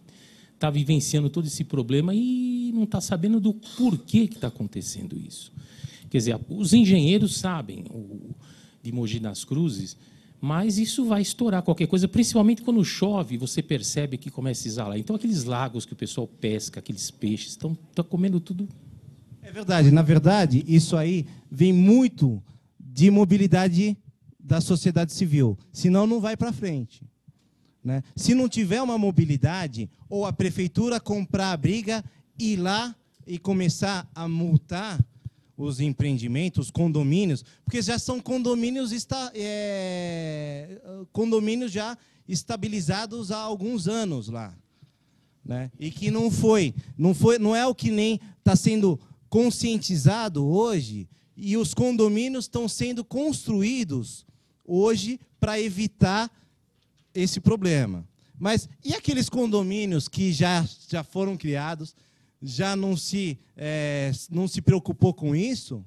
está vivenciando todo esse problema e não está sabendo do porquê que está acontecendo isso. Quer dizer, os engenheiros sabem, de Mogi das Cruzes, mas isso vai estourar qualquer coisa, principalmente quando chove, você percebe que começa a exalar. Então, aqueles lagos que o pessoal pesca, aqueles peixes, estão comendo tudo. É verdade. Na verdade, isso aí vem muito de mobilidade da sociedade civil. Senão, não vai para frente, né? Se não tiver uma mobilidade, ou a prefeitura comprar a briga ir lá e começar a multar os empreendimentos, os condomínios, porque já são condomínios, condomínios já estabilizados há alguns anos lá, né? E que não é o que nem está sendo conscientizado hoje, e os condomínios estão sendo construídos hoje para evitar esse problema. Mas e aqueles condomínios que já foram criados, já não se preocupou com isso?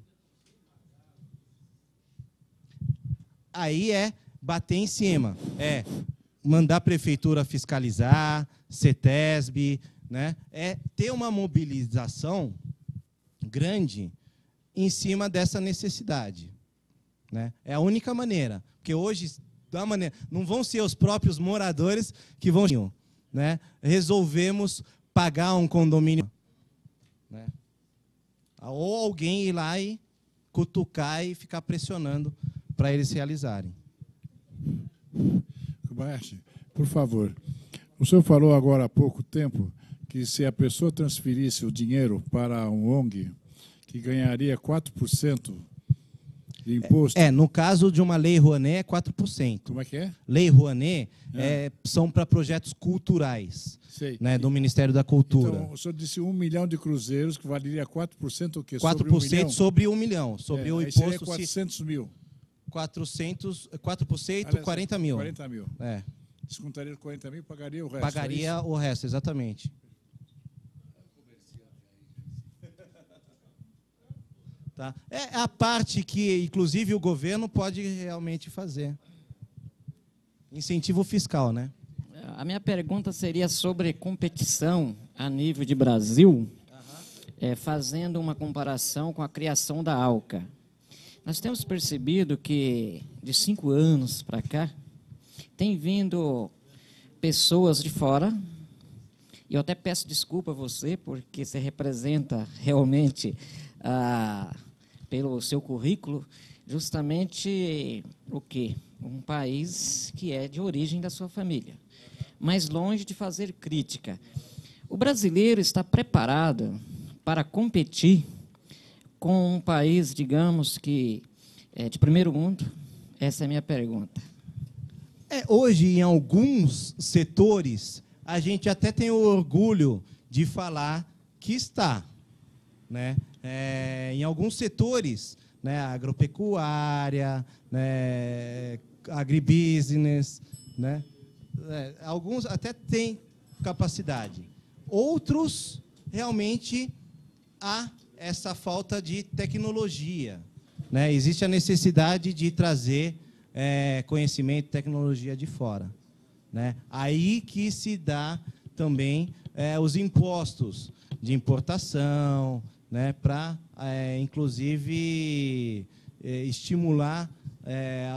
Aí é bater em cima, mandar a prefeitura fiscalizar, CETESB, né? É ter uma mobilização grande em cima dessa necessidade, né? É a única maneira, porque hoje não vão ser os próprios moradores que vão, né? Resolvemos pagar um condomínio, né? Ou alguém ir lá e cutucar e ficar pressionando para eles realizarem. Kobayashi, por favor, o senhor falou agora há pouco tempo que se a pessoa transferisse o dinheiro para um ONG, que ganharia 4% de imposto. No caso de uma Lei Rouanet, é 4%. Como é que é? Lei Rouanet são para projetos culturais, né, do Ministério da Cultura. Então, o senhor disse 1 milhão de cruzeiros, que valeria 4% o quê? 4% sobre 1 milhão. Sobre o imposto... Seria 400 mil. 4%, 40 mil. 40 mil. Descontaria 40 mil, pagaria o resto. Pagaria o resto, exatamente. Tá? É a parte que, inclusive, o governo pode realmente fazer. Incentivo fiscal, né? A minha pergunta seria sobre competição a nível de Brasil, fazendo uma comparação com a criação da Alca. Nós temos percebido que, de 5 anos para cá, tem vindo pessoas de fora, e eu até peço desculpa a você, porque você representa realmente pelo seu currículo, justamente o quê? Um país que é de origem da sua família. Mas longe de fazer crítica. O brasileiro está preparado para competir com um país, digamos, que é de primeiro mundo? Essa é a minha pergunta. Hoje, em alguns setores, a gente até tem o orgulho de falar que está, né? Em alguns setores, né, agropecuária, né, agribusiness, né, alguns até têm capacidade. Outros, realmente, há essa falta de tecnologia, né? Existe a necessidade de trazer conhecimento e tecnologia de fora, né? Aí que se dá também os impostos de importação, né, para, inclusive, estimular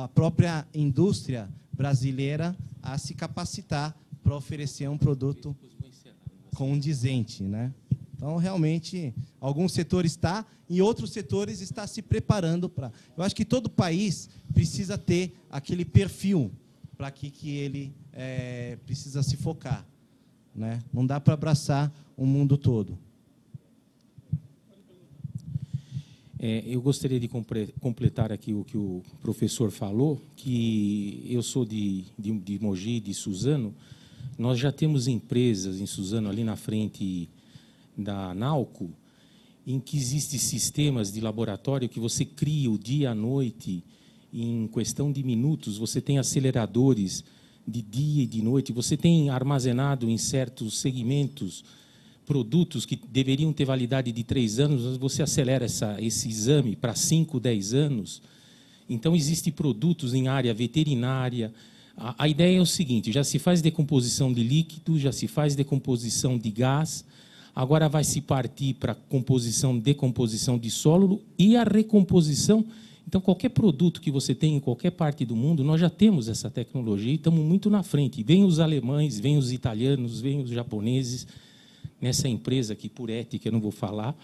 a própria indústria brasileira a se capacitar para oferecer um produto condizente, né? Então, realmente, alguns setores está, e outros setores está se preparando para... Eu acho que todo país precisa ter aquele perfil para que ele precisa se focar, né? Não dá para abraçar o mundo todo. Eu gostaria de completar aqui o que o professor falou, que eu sou de Mogi, de Suzano. Nós já temos empresas em Suzano, ali na frente da Nalco, em que existem sistemas de laboratório que você cria o dia à noite, em questão de minutos. Você tem aceleradores de dia e de noite, você tem armazenado em certos segmentos produtos que deveriam ter validade de 3 anos, você acelera esse exame para 5, 10 anos. Então, existem produtos em área veterinária. A ideia é o seguinte: já se faz decomposição de líquido, já se faz decomposição de gás, agora vai se partir para decomposição de solo e a recomposição. Então, qualquer produto que você tem em qualquer parte do mundo, nós já temos essa tecnologia e estamos muito na frente. Vêm os alemães, vêm os italianos, vêm os japoneses, nessa empresa que, por ética, eu não vou falar,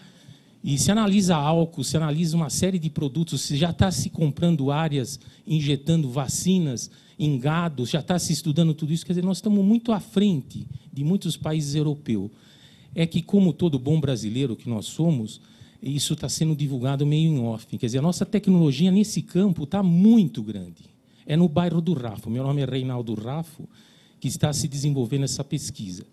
e se analisa álcool, se analisa uma série de produtos, se já está se comprando áreas, injetando vacinas em gado, já está se estudando tudo isso. Quer dizer, nós estamos muito à frente de muitos países europeus. é que, como todo bom brasileiro que nós somos, isso está sendo divulgado meio em off. Quer dizer, a nossa tecnologia nesse campo está muito grande. É no bairro do Rafo. Meu nome é Reinaldo Rafo, que está se desenvolvendo essa pesquisa.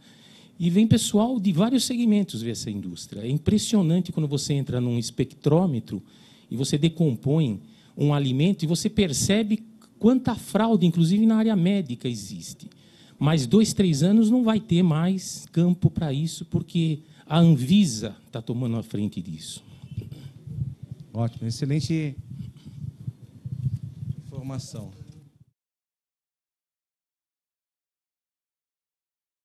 E vem pessoal de vários segmentos ver essa indústria. É impressionante quando você entra num espectrômetro e você decompõe um alimento e você percebe quanta fraude, inclusive na área médica, existe. Mas 2, 3 anos não vai ter mais campo para isso, porque a Anvisa está tomando a frente disso. Ótimo, excelente informação.